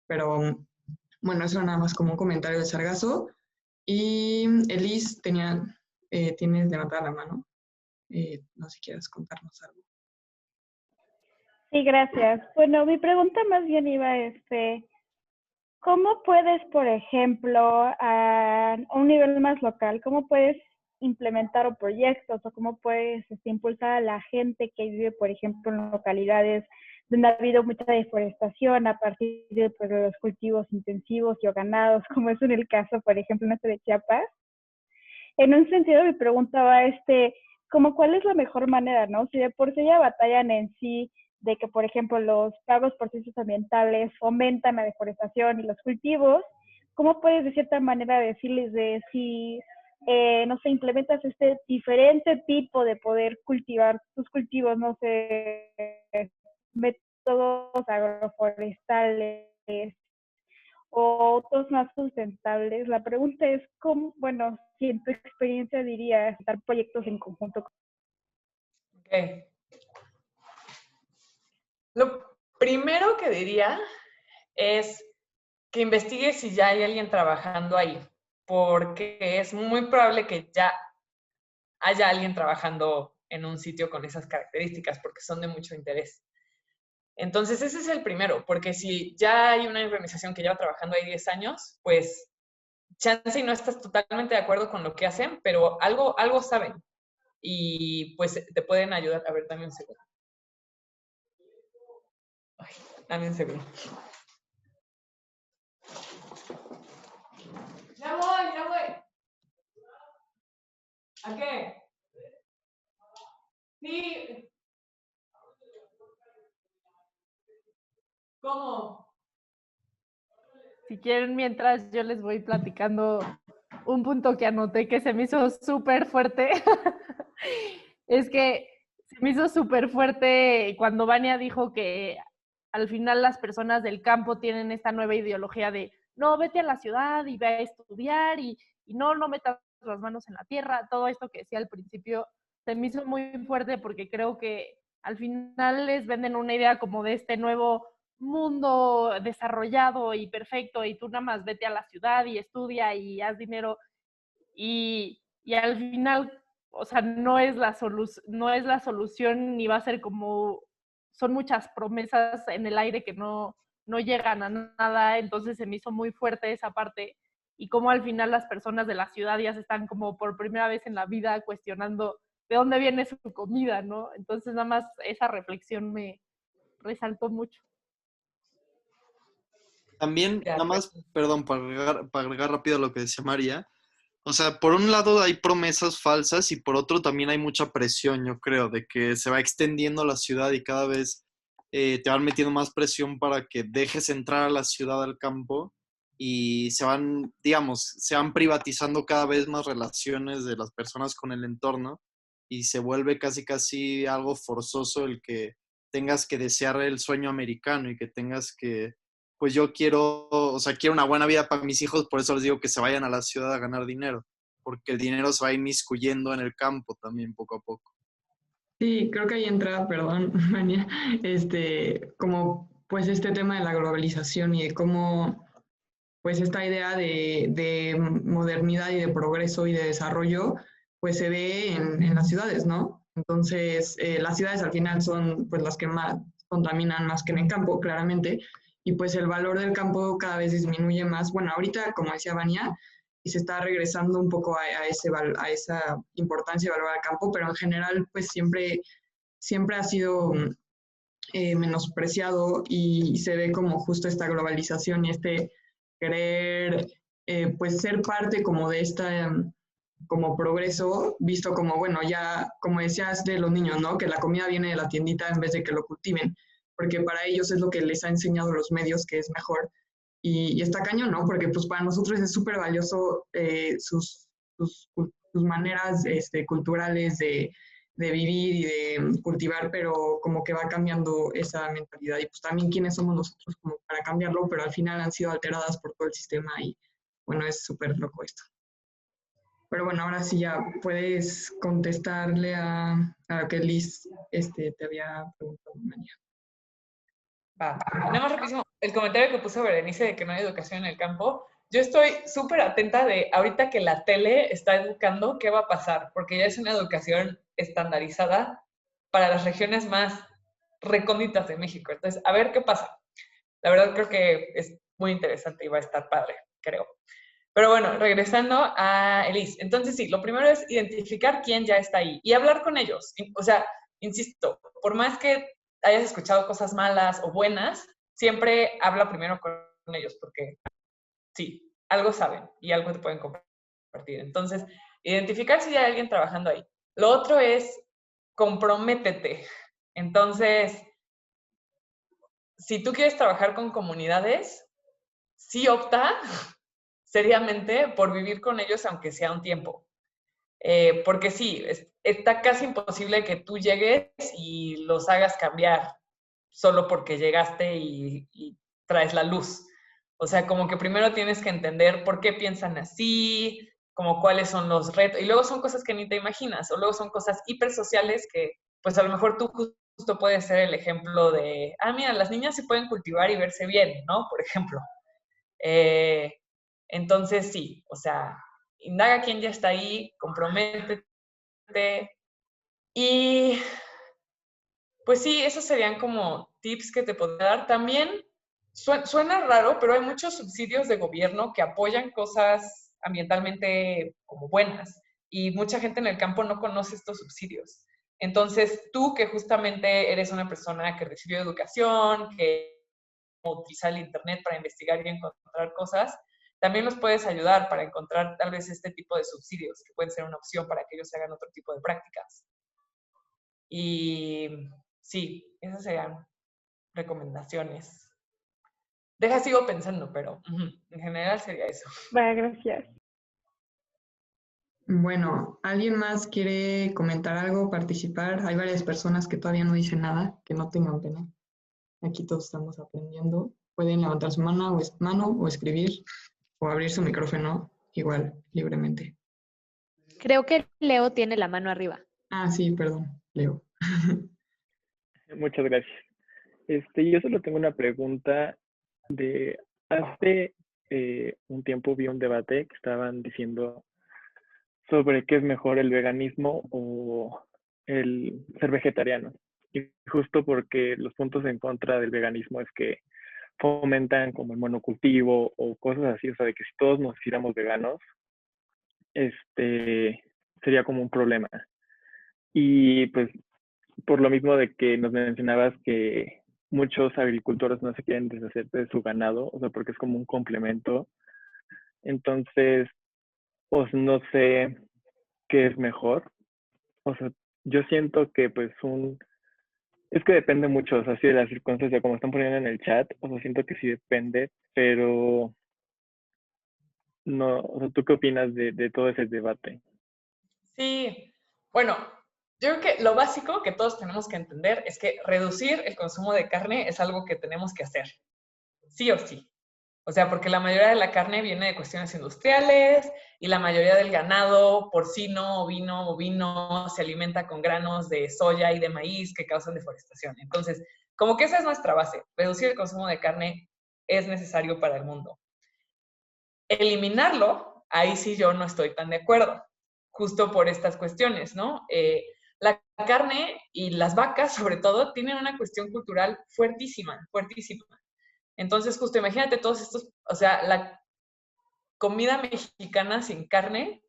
Pero bueno, eso nada más como un comentario de sargazo. Y Elis tienes levantada la mano. No sé si quieres contarnos algo. Sí, gracias. Bueno, mi pregunta más bien iba ¿cómo puedes, por ejemplo, a un nivel más local, cómo puedes implementar proyectos o cómo puedes impulsar a la gente que vive, por ejemplo, en localidades donde ha habido mucha deforestación a partir de, pues, de los cultivos intensivos y o ganados, como es en el caso, por ejemplo, en de Chiapas? En un sentido, mi pregunta va como cuál es la mejor manera, ¿no? Si de por sí ya batallan en sí de que, por ejemplo, los pagos por servicios ambientales fomentan la deforestación y los cultivos, ¿cómo puedes de cierta manera decirles de si, no sé, implementas este diferente tipo de poder cultivar tus cultivos, no sé, métodos agroforestales o otros más sustentables? La pregunta es cómo, bueno, si en tu experiencia dirías dar proyectos en conjunto. Ok. Lo primero que diría es que investigue si ya hay alguien trabajando ahí, porque es muy probable que ya haya alguien trabajando en un sitio con esas características, porque son de mucho interés. Entonces, ese es el primero, porque si ya hay una organización que lleva trabajando ahí 10 años, pues chance y no estás totalmente de acuerdo con lo que hacen, pero algo saben y pues te pueden ayudar. A ver, dame un segundo. Ay, dame un segundo. Ya voy. ¿A qué? Sí. ¿Cómo? Si quieren, mientras yo les voy platicando un punto que anoté que se me hizo súper fuerte. Es que se me hizo súper fuerte cuando Vania dijo que al final las personas del campo tienen esta nueva ideología de no, vete a la ciudad y ve a estudiar y no metas las manos en la tierra. Todo esto que decía al principio se me hizo muy fuerte porque creo que al final les venden una idea como de este nuevo mundo desarrollado y perfecto y tú nada más vete a la ciudad y estudia y haz dinero y al final, o sea, no es la solución ni va a ser como, son muchas promesas en el aire que no llegan a nada, entonces se me hizo muy fuerte esa parte y cómo al final las personas de la ciudad ya se están como por primera vez en la vida cuestionando de dónde viene su comida, ¿no? Entonces nada más esa reflexión me resaltó mucho. También, Ya, nada más, perdón, para agregar rápido lo que decía María. O sea, por un lado hay promesas falsas y por otro también hay mucha presión, yo creo, de que se va extendiendo la ciudad y cada vez te van metiendo más presión para que dejes entrar a la ciudad, al campo, y se van, digamos, se van privatizando cada vez más relaciones de las personas con el entorno y se vuelve casi casi algo forzoso el que tengas que desear el sueño americano y que tengas que, pues yo quiero, o sea, quiero una buena vida para mis hijos, por eso les digo que se vayan a la ciudad a ganar dinero, porque el dinero se va inmiscuyendo en el campo también poco a poco. Sí, creo que ahí entra, perdón, Mania, como pues este tema de la globalización y de cómo pues esta idea de modernidad y de progreso y de desarrollo pues se ve en las ciudades, ¿no? Entonces, las ciudades al final son pues las que más contaminan más que en el campo, claramente, y pues el valor del campo cada vez disminuye más. Bueno, ahorita, como decía Vania, y se está regresando un poco a esa importancia y valor al campo, pero en general pues siempre ha sido menospreciado y se ve como justo esta globalización y este querer pues ser parte como de esta como progreso, visto como, bueno, ya, como decías de los niños, ¿no? Que la comida viene de la tiendita en vez de que lo cultiven, porque para ellos es lo que les ha enseñado los medios que es mejor. Y está cañón, ¿no? Porque pues para nosotros es súper valioso sus maneras culturales de vivir y de cultivar, pero como que va cambiando esa mentalidad. Y pues también quiénes somos nosotros como para cambiarlo, pero al final han sido alteradas por todo el sistema y bueno, es súper loco esto. Pero bueno, ahora sí ya puedes contestarle a lo que Liz te había preguntado, María. Va. Nada más rapidísimo, el comentario que puso Berenice de que no hay educación en el campo, yo estoy súper atenta de ahorita que la tele está educando, ¿qué va a pasar? Porque ya es una educación estandarizada para las regiones más recónditas de México. Entonces, a ver qué pasa. La verdad creo que es muy interesante y va a estar padre, creo. Pero bueno, regresando a Elise. Entonces sí, lo primero es identificar quién ya está ahí y hablar con ellos. O sea, insisto, por más que hayas escuchado cosas malas o buenas, siempre habla primero con ellos porque sí, algo saben y algo te pueden compartir. Entonces, identificar si hay alguien trabajando ahí. Lo otro es comprométete. Entonces, si tú quieres trabajar con comunidades, sí opta seriamente por vivir con ellos aunque sea un tiempo. Porque sí, está casi imposible que tú llegues y los hagas cambiar solo porque llegaste y traes la luz. O sea, como que primero tienes que entender por qué piensan así, como cuáles son los retos, y luego son cosas que ni te imaginas, o luego son cosas hipersociales que, pues a lo mejor tú justo puedes ser el ejemplo de, mira, las niñas sí pueden cultivar y verse bien, ¿no? Por ejemplo. Entonces, sí, o sea, indaga quién ya está ahí, comprométete. Y pues sí, esos serían como tips que te podría dar. También suena raro, pero hay muchos subsidios de gobierno que apoyan cosas ambientalmente como buenas y mucha gente en el campo no conoce estos subsidios. Entonces, tú que justamente eres una persona que recibió educación, que utiliza el Internet para investigar y encontrar cosas, también los puedes ayudar para encontrar tal vez este tipo de subsidios que pueden ser una opción para que ellos hagan otro tipo de prácticas. Y sí, esas serían recomendaciones. Sigo pensando, pero en general sería eso. Va, gracias. Bueno, ¿alguien más quiere comentar algo, participar? Hay varias personas que todavía no dicen nada, que no tengan pena. Aquí todos estamos aprendiendo. Pueden levantar su mano o escribir o abrir su micrófono igual, libremente. Creo que Leo tiene la mano arriba. Ah, sí, perdón, Leo. Muchas gracias. Yo solo tengo una pregunta de hace un tiempo vi un debate que estaban diciendo sobre qué es mejor, el veganismo o el ser vegetariano. Y justo porque los puntos en contra del veganismo es que fomentan como el monocultivo o cosas así, o sea, de que si todos nos hiciéramos veganos, sería como un problema. Y pues por lo mismo de que nos mencionabas que muchos agricultores no se quieren deshacer de su ganado, o sea, porque es como un complemento. Entonces, pues no sé qué es mejor. O sea, yo siento que pues es que depende mucho, o sea, sí de las circunstancias, como están poniendo en el chat, o sea, siento que sí depende, pero no, o sea, ¿tú qué opinas de todo ese debate? Sí, bueno, yo creo que lo básico que todos tenemos que entender es que reducir el consumo de carne es algo que tenemos que hacer, sí o sí. O sea, porque la mayoría de la carne viene de cuestiones industriales y la mayoría del ganado porcino, ovino, bovino, se alimenta con granos de soya y de maíz que causan deforestación. Entonces, como que esa es nuestra base. Reducir el consumo de carne es necesario para el mundo. Eliminarlo, ahí sí yo no estoy tan de acuerdo, justo por estas cuestiones, ¿no? La carne y las vacas, sobre todo, tienen una cuestión cultural fuertísima, fuertísima. Entonces, justo imagínate todos estos, o sea, la comida mexicana sin carne,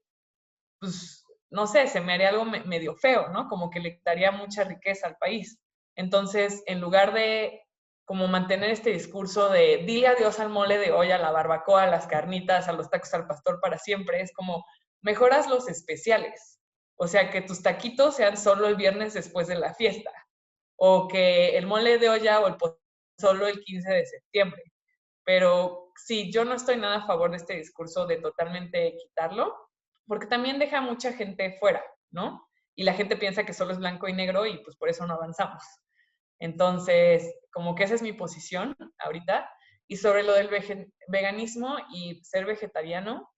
pues, no sé, se me haría algo medio feo, ¿no? Como que le daría mucha riqueza al país. Entonces, en lugar de como mantener este discurso de dile adiós al mole de olla, a la barbacoa, a las carnitas, a los tacos al pastor para siempre, es como mejoras los especiales. O sea, que tus taquitos sean solo el viernes después de la fiesta. O que el mole de olla o el solo el 15 de septiembre. Pero sí, yo no estoy nada a favor de este discurso de totalmente quitarlo, porque también deja a mucha gente fuera, ¿no? Y la gente piensa que solo es blanco y negro y pues por eso no avanzamos. Entonces, como que esa es mi posición ahorita. Y sobre lo del veganismo y ser vegetariano,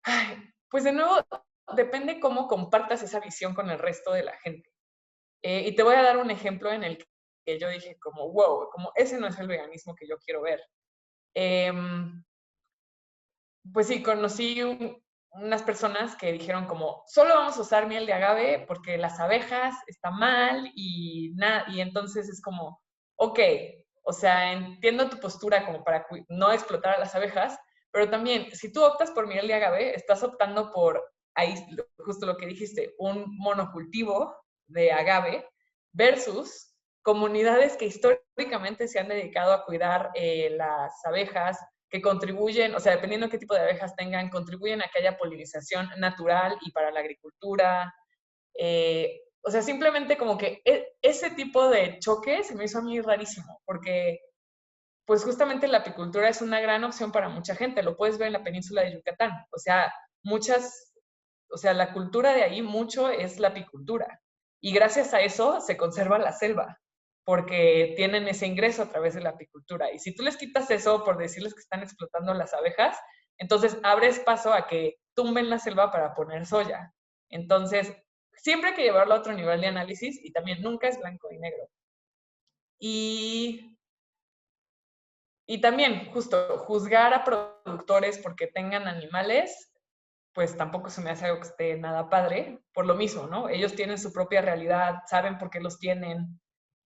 ay, pues de nuevo, depende cómo compartas esa visión con el resto de la gente. Y te voy a dar un ejemplo en el que yo dije como, wow, como ese no es el veganismo que yo quiero ver. Pues sí, conocí unas personas que dijeron como, solo vamos a usar miel de agave porque las abejas está mal y nada, y entonces es como, ok, o sea, entiendo tu postura como para no explotar a las abejas, pero también, si tú optas por miel de agave, estás optando por, ahí justo lo que dijiste, un monocultivo de agave versus comunidades que históricamente se han dedicado a cuidar las abejas, que contribuyen, o sea, dependiendo de qué tipo de abejas tengan, contribuyen a que haya polinización natural y para la agricultura. O sea, simplemente como que ese tipo de choque se me hizo a mí rarísimo, porque pues justamente la apicultura es una gran opción para mucha gente, lo puedes ver en la península de Yucatán, o sea, la cultura de ahí mucho es la apicultura, y gracias a eso se conserva la selva, porque tienen ese ingreso a través de la apicultura. Y si tú les quitas eso por decirles que están explotando las abejas, entonces abres paso a que tumben la selva para poner soya. Entonces, siempre hay que llevarlo a otro nivel de análisis y también nunca es blanco y negro. Y también, justo, juzgar a productores porque tengan animales, pues tampoco se me hace algo que esté nada padre, por lo mismo, ¿no? Ellos tienen su propia realidad, saben por qué los tienen.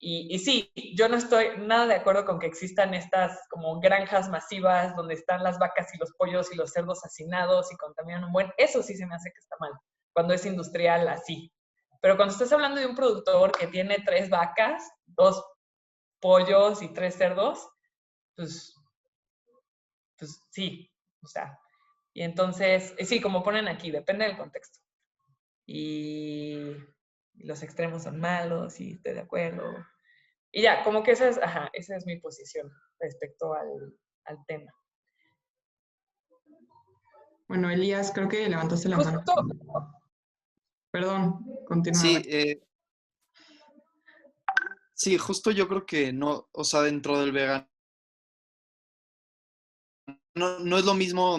Y sí, yo no estoy nada de acuerdo con que existan estas como granjas masivas donde están las vacas y los pollos y los cerdos hacinados y contaminan un buen. Eso sí se me hace que está mal, cuando es industrial así. Pero cuando estás hablando de un productor que tiene 3 vacas, 2 pollos y 3 cerdos, pues, pues sí, o sea, y entonces, sí, como ponen aquí, depende del contexto. Y los extremos son malos y estoy de acuerdo. Y ya, como que esa es mi posición respecto al tema. Bueno, Elías, creo que levantaste la mano. Perdón, continúa. Sí, sí, justo yo creo que no, o sea, dentro del vegano, no es lo mismo.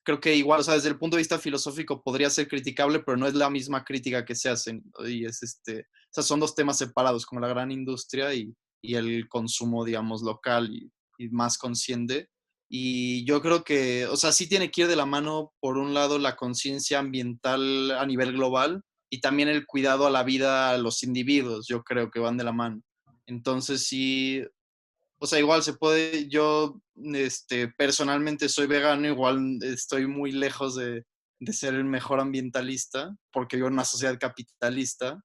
Creo que igual, o sea, desde el punto de vista filosófico podría ser criticable, pero no es la misma crítica que se hacen. Y es o sea, son dos temas separados, como la gran industria y el consumo, digamos, local y más consciente. Y yo creo que, o sea, sí tiene que ir de la mano, por un lado, la conciencia ambiental a nivel global y también el cuidado a la vida a los individuos, yo creo que van de la mano. Entonces sí, o sea, igual se puede, yo personalmente soy vegano, igual estoy muy lejos de ser el mejor ambientalista, porque vivo en una sociedad capitalista,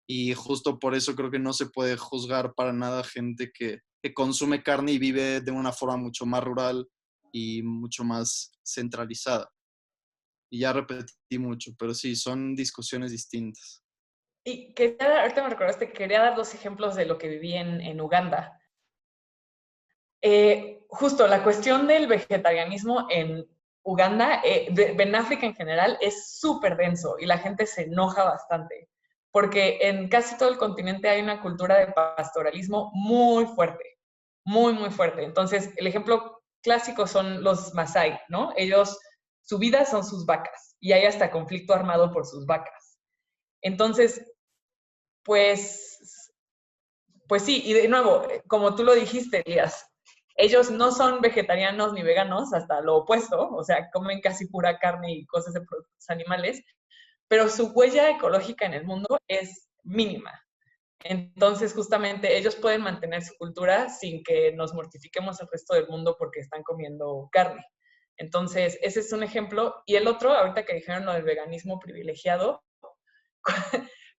y justo por eso creo que no se puede juzgar para nada gente que consume carne y vive de una forma mucho más rural y mucho más centralizada. Y ya repetí mucho, pero sí, son discusiones distintas. Y ahorita me recordaste que quería dar 2 ejemplos de lo que viví en Uganda. Justo la cuestión del vegetarianismo en Uganda, en África en general, es súper denso y la gente se enoja bastante, porque en casi todo el continente hay una cultura de pastoralismo muy fuerte, muy, muy fuerte. Entonces, el ejemplo clásico son los Masái, ¿no? Ellos, su vida son sus vacas y hay hasta conflicto armado por sus vacas. Entonces, pues sí, y de nuevo, como tú lo dijiste, Elías, ellos no son vegetarianos ni veganos, hasta lo opuesto, o sea, comen casi pura carne y cosas de productos animales, pero su huella ecológica en el mundo es mínima. Entonces, justamente, ellos pueden mantener su cultura sin que nos mortifiquemos el resto del mundo porque están comiendo carne. Entonces, ese es un ejemplo. Y el otro, ahorita que dijeron lo del veganismo privilegiado,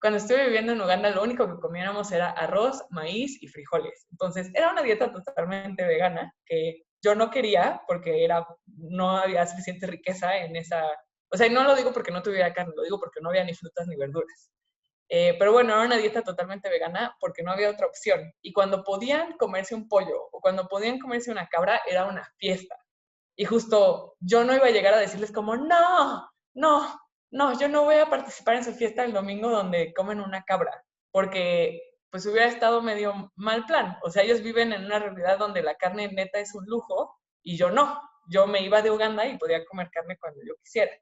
cuando estuve viviendo en Uganda, lo único que comiéramos era arroz, maíz y frijoles. Entonces, era una dieta totalmente vegana que yo no quería porque no había suficiente riqueza en esa... O sea, no lo digo porque no tuviera carne, lo digo porque no había ni frutas ni verduras. Pero bueno, era una dieta totalmente vegana porque no había otra opción. Y cuando podían comerse un pollo o cuando podían comerse una cabra, era una fiesta. Y justo yo no iba a llegar a decirles como, no, yo no voy a participar en su fiesta el domingo donde comen una cabra, porque pues hubiera estado medio mal plan. O sea, ellos viven en una realidad donde la carne neta es un lujo y yo no. Yo me iba de Uganda y podía comer carne cuando yo quisiera.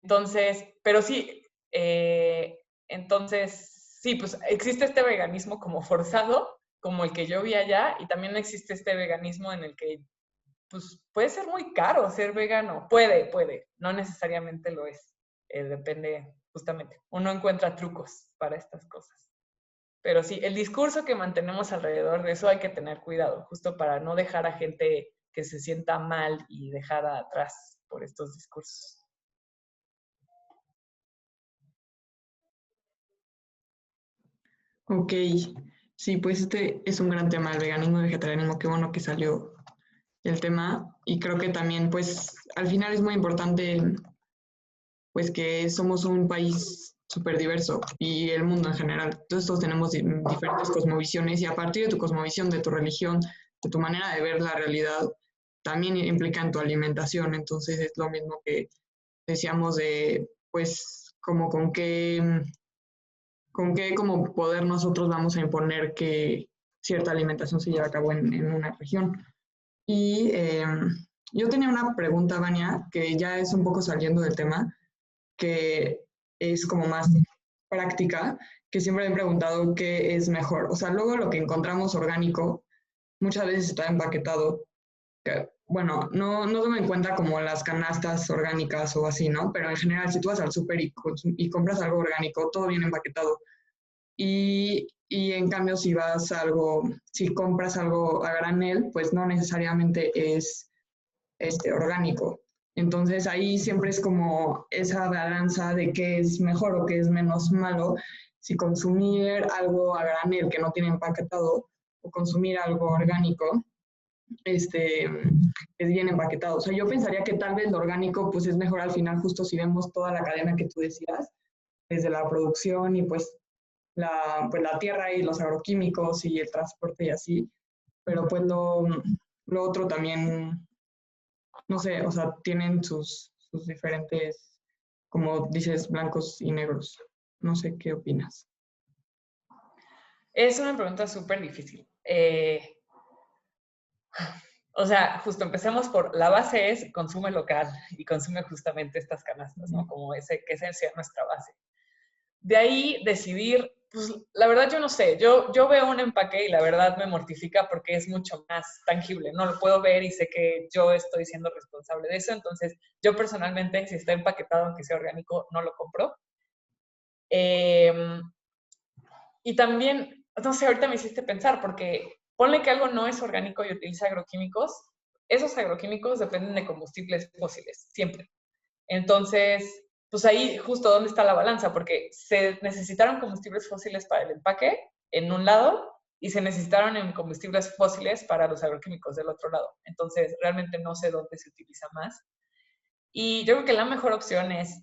Entonces, pero sí, entonces, sí, pues existe este veganismo como forzado, como el que yo vi allá, y también existe este veganismo en el que pues puede ser muy caro ser vegano. Puede, no necesariamente lo es. Depende, justamente. Uno encuentra trucos para estas cosas. Pero sí, el discurso que mantenemos alrededor de eso hay que tener cuidado, justo para no dejar a gente que se sienta mal y dejada atrás por estos discursos. Ok, sí, pues este es un gran tema, el veganismo y vegetarianismo, qué bueno que salió el tema y creo que también pues al final es muy importante pues que somos un país súper diverso y el mundo en general. Todos tenemos diferentes cosmovisiones y a partir de tu cosmovisión, de tu religión, de tu manera de ver la realidad, también implica en tu alimentación. Entonces es lo mismo que decíamos de pues como con qué como poder nosotros vamos a imponer que cierta alimentación se lleve a cabo en una región. Y yo tenía una pregunta, Vania, que ya es un poco saliendo del tema, que es como más práctica, que siempre me he preguntado qué es mejor. O sea, luego lo que encontramos orgánico muchas veces está empaquetado. Que, bueno, no tomo en cuenta como las canastas orgánicas o así, ¿no? Pero en general, si tú vas al súper y compras algo orgánico, todo viene empaquetado. Y en cambio, si compras algo a granel, pues no necesariamente es orgánico. Entonces ahí siempre es como esa balanza de qué es mejor o qué es menos malo, si consumir algo a granel que no tiene empaquetado o consumir algo orgánico es bien empaquetado. O sea, yo pensaría que tal vez lo orgánico pues es mejor al final, justo si vemos toda la cadena que tú decías, desde la producción y pues la tierra y los agroquímicos y el transporte y así, pero pues lo otro también, no sé, o sea, tienen sus diferentes, como dices, blancos y negros. No sé qué opinas. Es una pregunta súper difícil. O sea, justo empecemos por, la base es consume local y consume justamente estas canastas, ¿no? Como que esa sea nuestra base. De ahí decidir Pues la verdad yo no sé, yo veo un empaque y la verdad me mortifica porque es mucho más tangible, no lo puedo ver y sé que yo estoy siendo responsable de eso, entonces yo personalmente si está empaquetado aunque sea orgánico no lo compro. Y también, no sé, ahorita me hiciste pensar porque ponle que algo no es orgánico y utiliza agroquímicos, esos agroquímicos dependen de combustibles fósiles, siempre. Entonces, pues ahí justo dónde está la balanza, porque se necesitaron combustibles fósiles para el empaque en un lado y se necesitaron en combustibles fósiles para los agroquímicos del otro lado. Entonces, realmente no sé dónde se utiliza más. Y yo creo que la mejor opción es,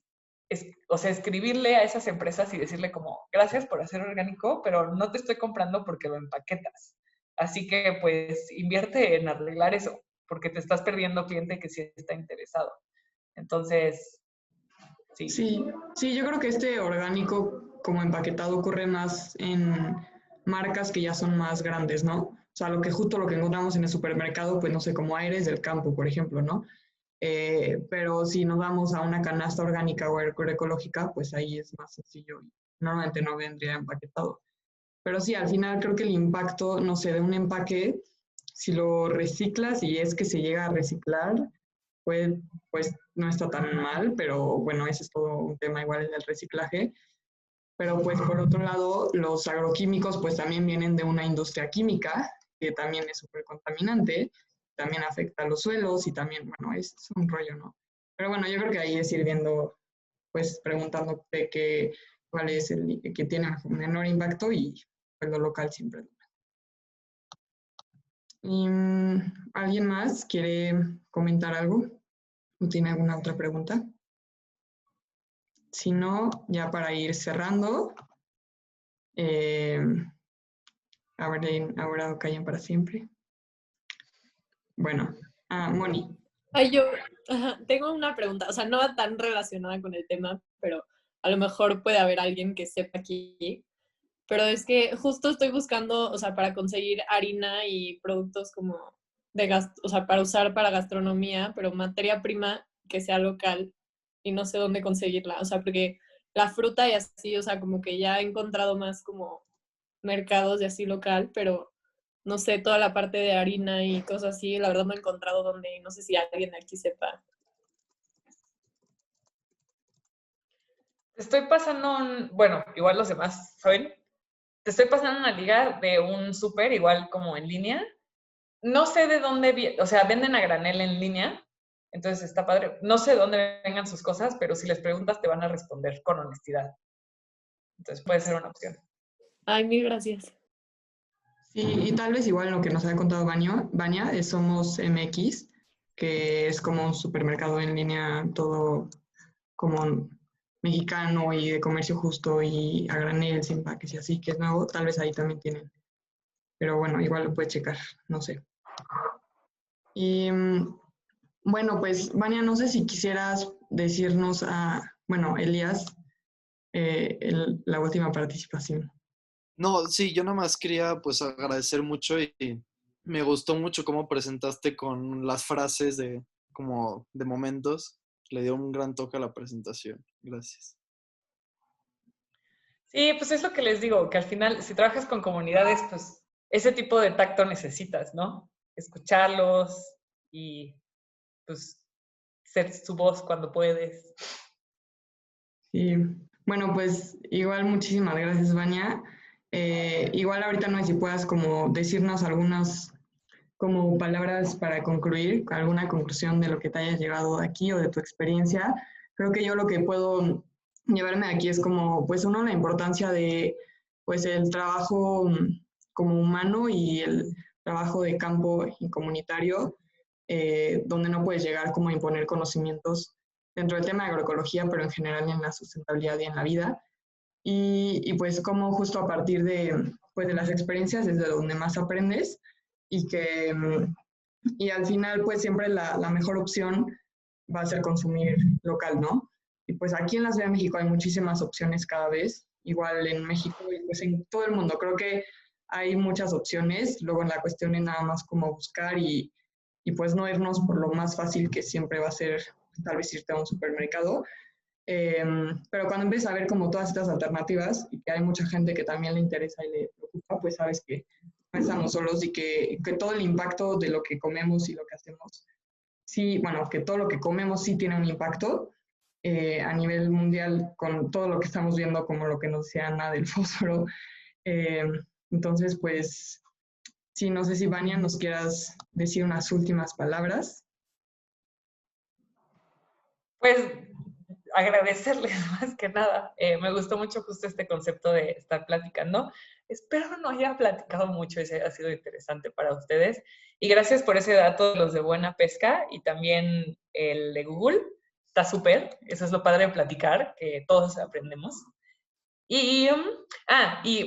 o sea, escribirle a esas empresas y decirle como, gracias por hacer orgánico, pero no te estoy comprando porque lo empaquetas. Así que, pues, invierte en arreglar eso, porque te estás perdiendo cliente que sí está interesado. Entonces, sí. Sí, yo creo que este orgánico como empaquetado ocurre más en marcas que ya son más grandes, ¿no? O sea, justo lo que encontramos en el supermercado, pues no sé, como Aires del Campo, por ejemplo, ¿no? Pero si nos vamos a una canasta orgánica o agroecológica, pues ahí es más sencillo y normalmente no vendría empaquetado. Pero sí, al final creo que el impacto, no sé, de un empaque, si lo reciclas y es que se llega a reciclar, pues no está tan mal, pero bueno, ese es todo un tema igual del reciclaje. Pero pues por otro lado, los agroquímicos pues también vienen de una industria química, que también es súper contaminante, también afecta a los suelos y también, bueno, es un rollo, ¿no? Pero bueno, yo creo que ahí es ir viendo, pues preguntándote cuál es el que tiene menor impacto y pues lo local siempre. ¿Y, ¿alguien más quiere comentar algo? ¿O tiene alguna otra pregunta? Si no, ya para ir cerrando, ahora callen para siempre. Bueno, Moni. Ay, yo tengo una pregunta, o sea, no va tan relacionada con el tema, pero a lo mejor puede haber alguien que sepa aquí. Pero es que justo estoy buscando, o sea, para conseguir harina y productos como o sea, para usar para gastronomía, pero materia prima que sea local y no sé dónde conseguirla. O sea, porque la fruta y así, o sea, como que ya he encontrado más como mercados y así local, pero no sé, toda la parte de harina y cosas así, la verdad no he encontrado dónde, no sé si alguien aquí sepa. Te estoy pasando bueno, igual los demás saben, te estoy pasando una liga de un súper igual como en línea. No sé de dónde, o sea, venden a granel en línea, entonces está padre. No sé de dónde vengan sus cosas, pero si les preguntas te van a responder con honestidad. Entonces puede ser una opción. Ay, mil gracias. Sí, y tal vez igual lo que nos había contado Vania es Somos MX, que es como un supermercado en línea todo como mexicano y de comercio justo y a granel, sin empaques y así, que es nuevo, tal vez ahí también tienen. Pero bueno, igual lo puedes checar, no sé. Y bueno, pues Vania, no sé si quisieras decirnos bueno, Elías, la última participación. No, sí, yo nada más quería pues agradecer mucho y me gustó mucho cómo presentaste con las frases como de momentos. Le dio un gran toque a la presentación. Gracias. Sí, pues es lo que les digo, que al final, si trabajas con comunidades, pues ese tipo de tacto necesitas, ¿no? Escucharlos y pues ser su voz cuando puedes. Sí, bueno, pues igual muchísimas gracias, Vania. Igual ahorita no sé si puedas como decirnos algunas como palabras para concluir, alguna conclusión de lo que te hayas llegado aquí o de tu experiencia. Creo que yo lo que puedo llevarme de aquí es como, pues uno, la importancia de, pues el trabajo como humano y el trabajo de campo y comunitario, donde no puedes llegar como a imponer conocimientos dentro del tema de agroecología, pero en general en la sustentabilidad y en la vida. Y pues como justo a partir pues de las experiencias es de donde más aprendes y al final pues siempre la mejor opción va a ser consumir local, ¿no? Y pues aquí en la Ciudad de México hay muchísimas opciones cada vez, igual en México y pues en todo el mundo. Creo que hay muchas opciones, luego la cuestión es nada más como buscar y pues no irnos por lo más fácil que siempre va a ser tal vez irte a un supermercado. Pero cuando empiezas a ver como todas estas alternativas y que hay mucha gente que también le interesa y le preocupa, pues sabes que no estamos solos y que todo el impacto de lo que comemos y lo que hacemos, sí, bueno, que todo lo que comemos sí tiene un impacto a nivel mundial con todo lo que estamos viendo, como lo que nos decía Ana del fósforo. Entonces, pues, sí, no sé si Vania nos quieras decir unas últimas palabras. Pues agradecerles más que nada. Me gustó mucho justo este concepto de estar platicando. Espero no haya platicado mucho y haya sido interesante para ustedes. Y gracias por ese dato de los de Buena Pesca y también el de Google. Está súper. Eso es lo padre de platicar, que todos aprendemos. Y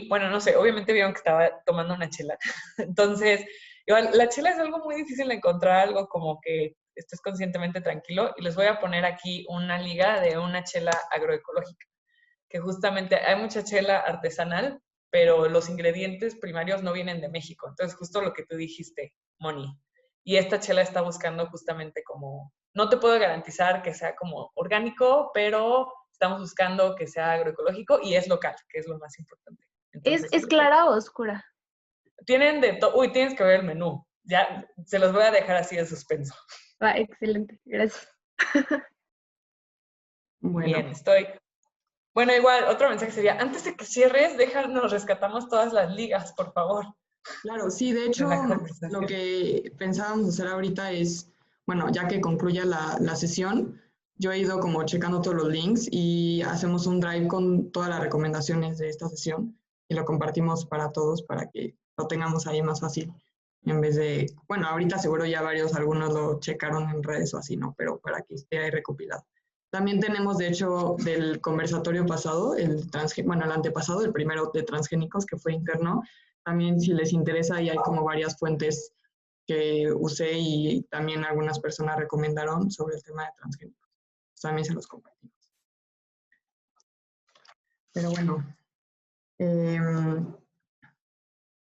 bueno, no sé, obviamente vieron que estaba tomando una chela. Entonces, igual, la chela es algo muy difícil de encontrar, algo como que estés conscientemente tranquilo. Y les voy a poner aquí una liga de una chela agroecológica, que justamente hay mucha chela artesanal, pero los ingredientes primarios no vienen de México. Entonces, justo lo que tú dijiste, Moni. Y esta chela está buscando justamente como, no te puedo garantizar que sea como orgánico, pero estamos buscando que sea agroecológico y es local, que es lo más importante. Entonces, ¿Es clara o oscura? Tienen de todo. Uy, tienes que ver el menú. Ya se los voy a dejar así de suspenso. Va, excelente, gracias. Bueno. Bien, estoy. Bueno, igual, otro mensaje sería, antes de que cierres, déjanos, rescatamos todas las ligas, por favor. Claro, sí, de hecho, lo que pensábamos hacer ahorita es, bueno, ya que concluya la sesión, yo he ido como checando todos los links y hacemos un drive con todas las recomendaciones de esta sesión y lo compartimos para todos para que lo tengamos ahí más fácil. En vez de, bueno, ahorita seguro ya algunos lo checaron en redes o así, ¿no? Pero para que esté ahí recopilado. También tenemos, de hecho, del conversatorio pasado, el antepasado, el primero de transgénicos que fue interno. También si les interesa, ahí hay como varias fuentes que usé y también algunas personas recomendaron sobre el tema de transgénicos. También se los compartimos. Pero bueno,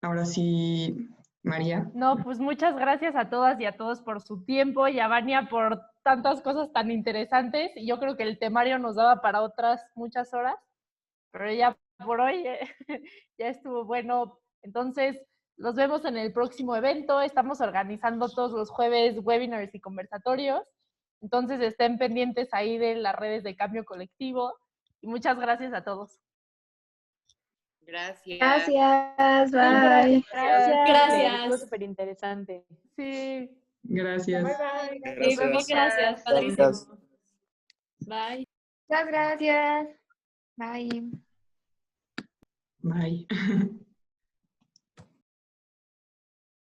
ahora sí, María. No, pues muchas gracias a todas y a todos por su tiempo y a Vania por tantas cosas tan interesantes. Y yo creo que el temario nos daba para otras muchas horas, pero ya por hoy ya estuvo bueno. Entonces, los vemos en el próximo evento. Estamos organizando todos los jueves webinars y conversatorios. Entonces, estén pendientes ahí de las redes de Cambio Colectivo. Y muchas gracias a todos. Gracias. Gracias, bye. Gracias. Estuvo súper interesante. Sí. Gracias. Bye, bye. Gracias. Gracias. Padrísimo. Bye. Muchas gracias. Bye. Bye.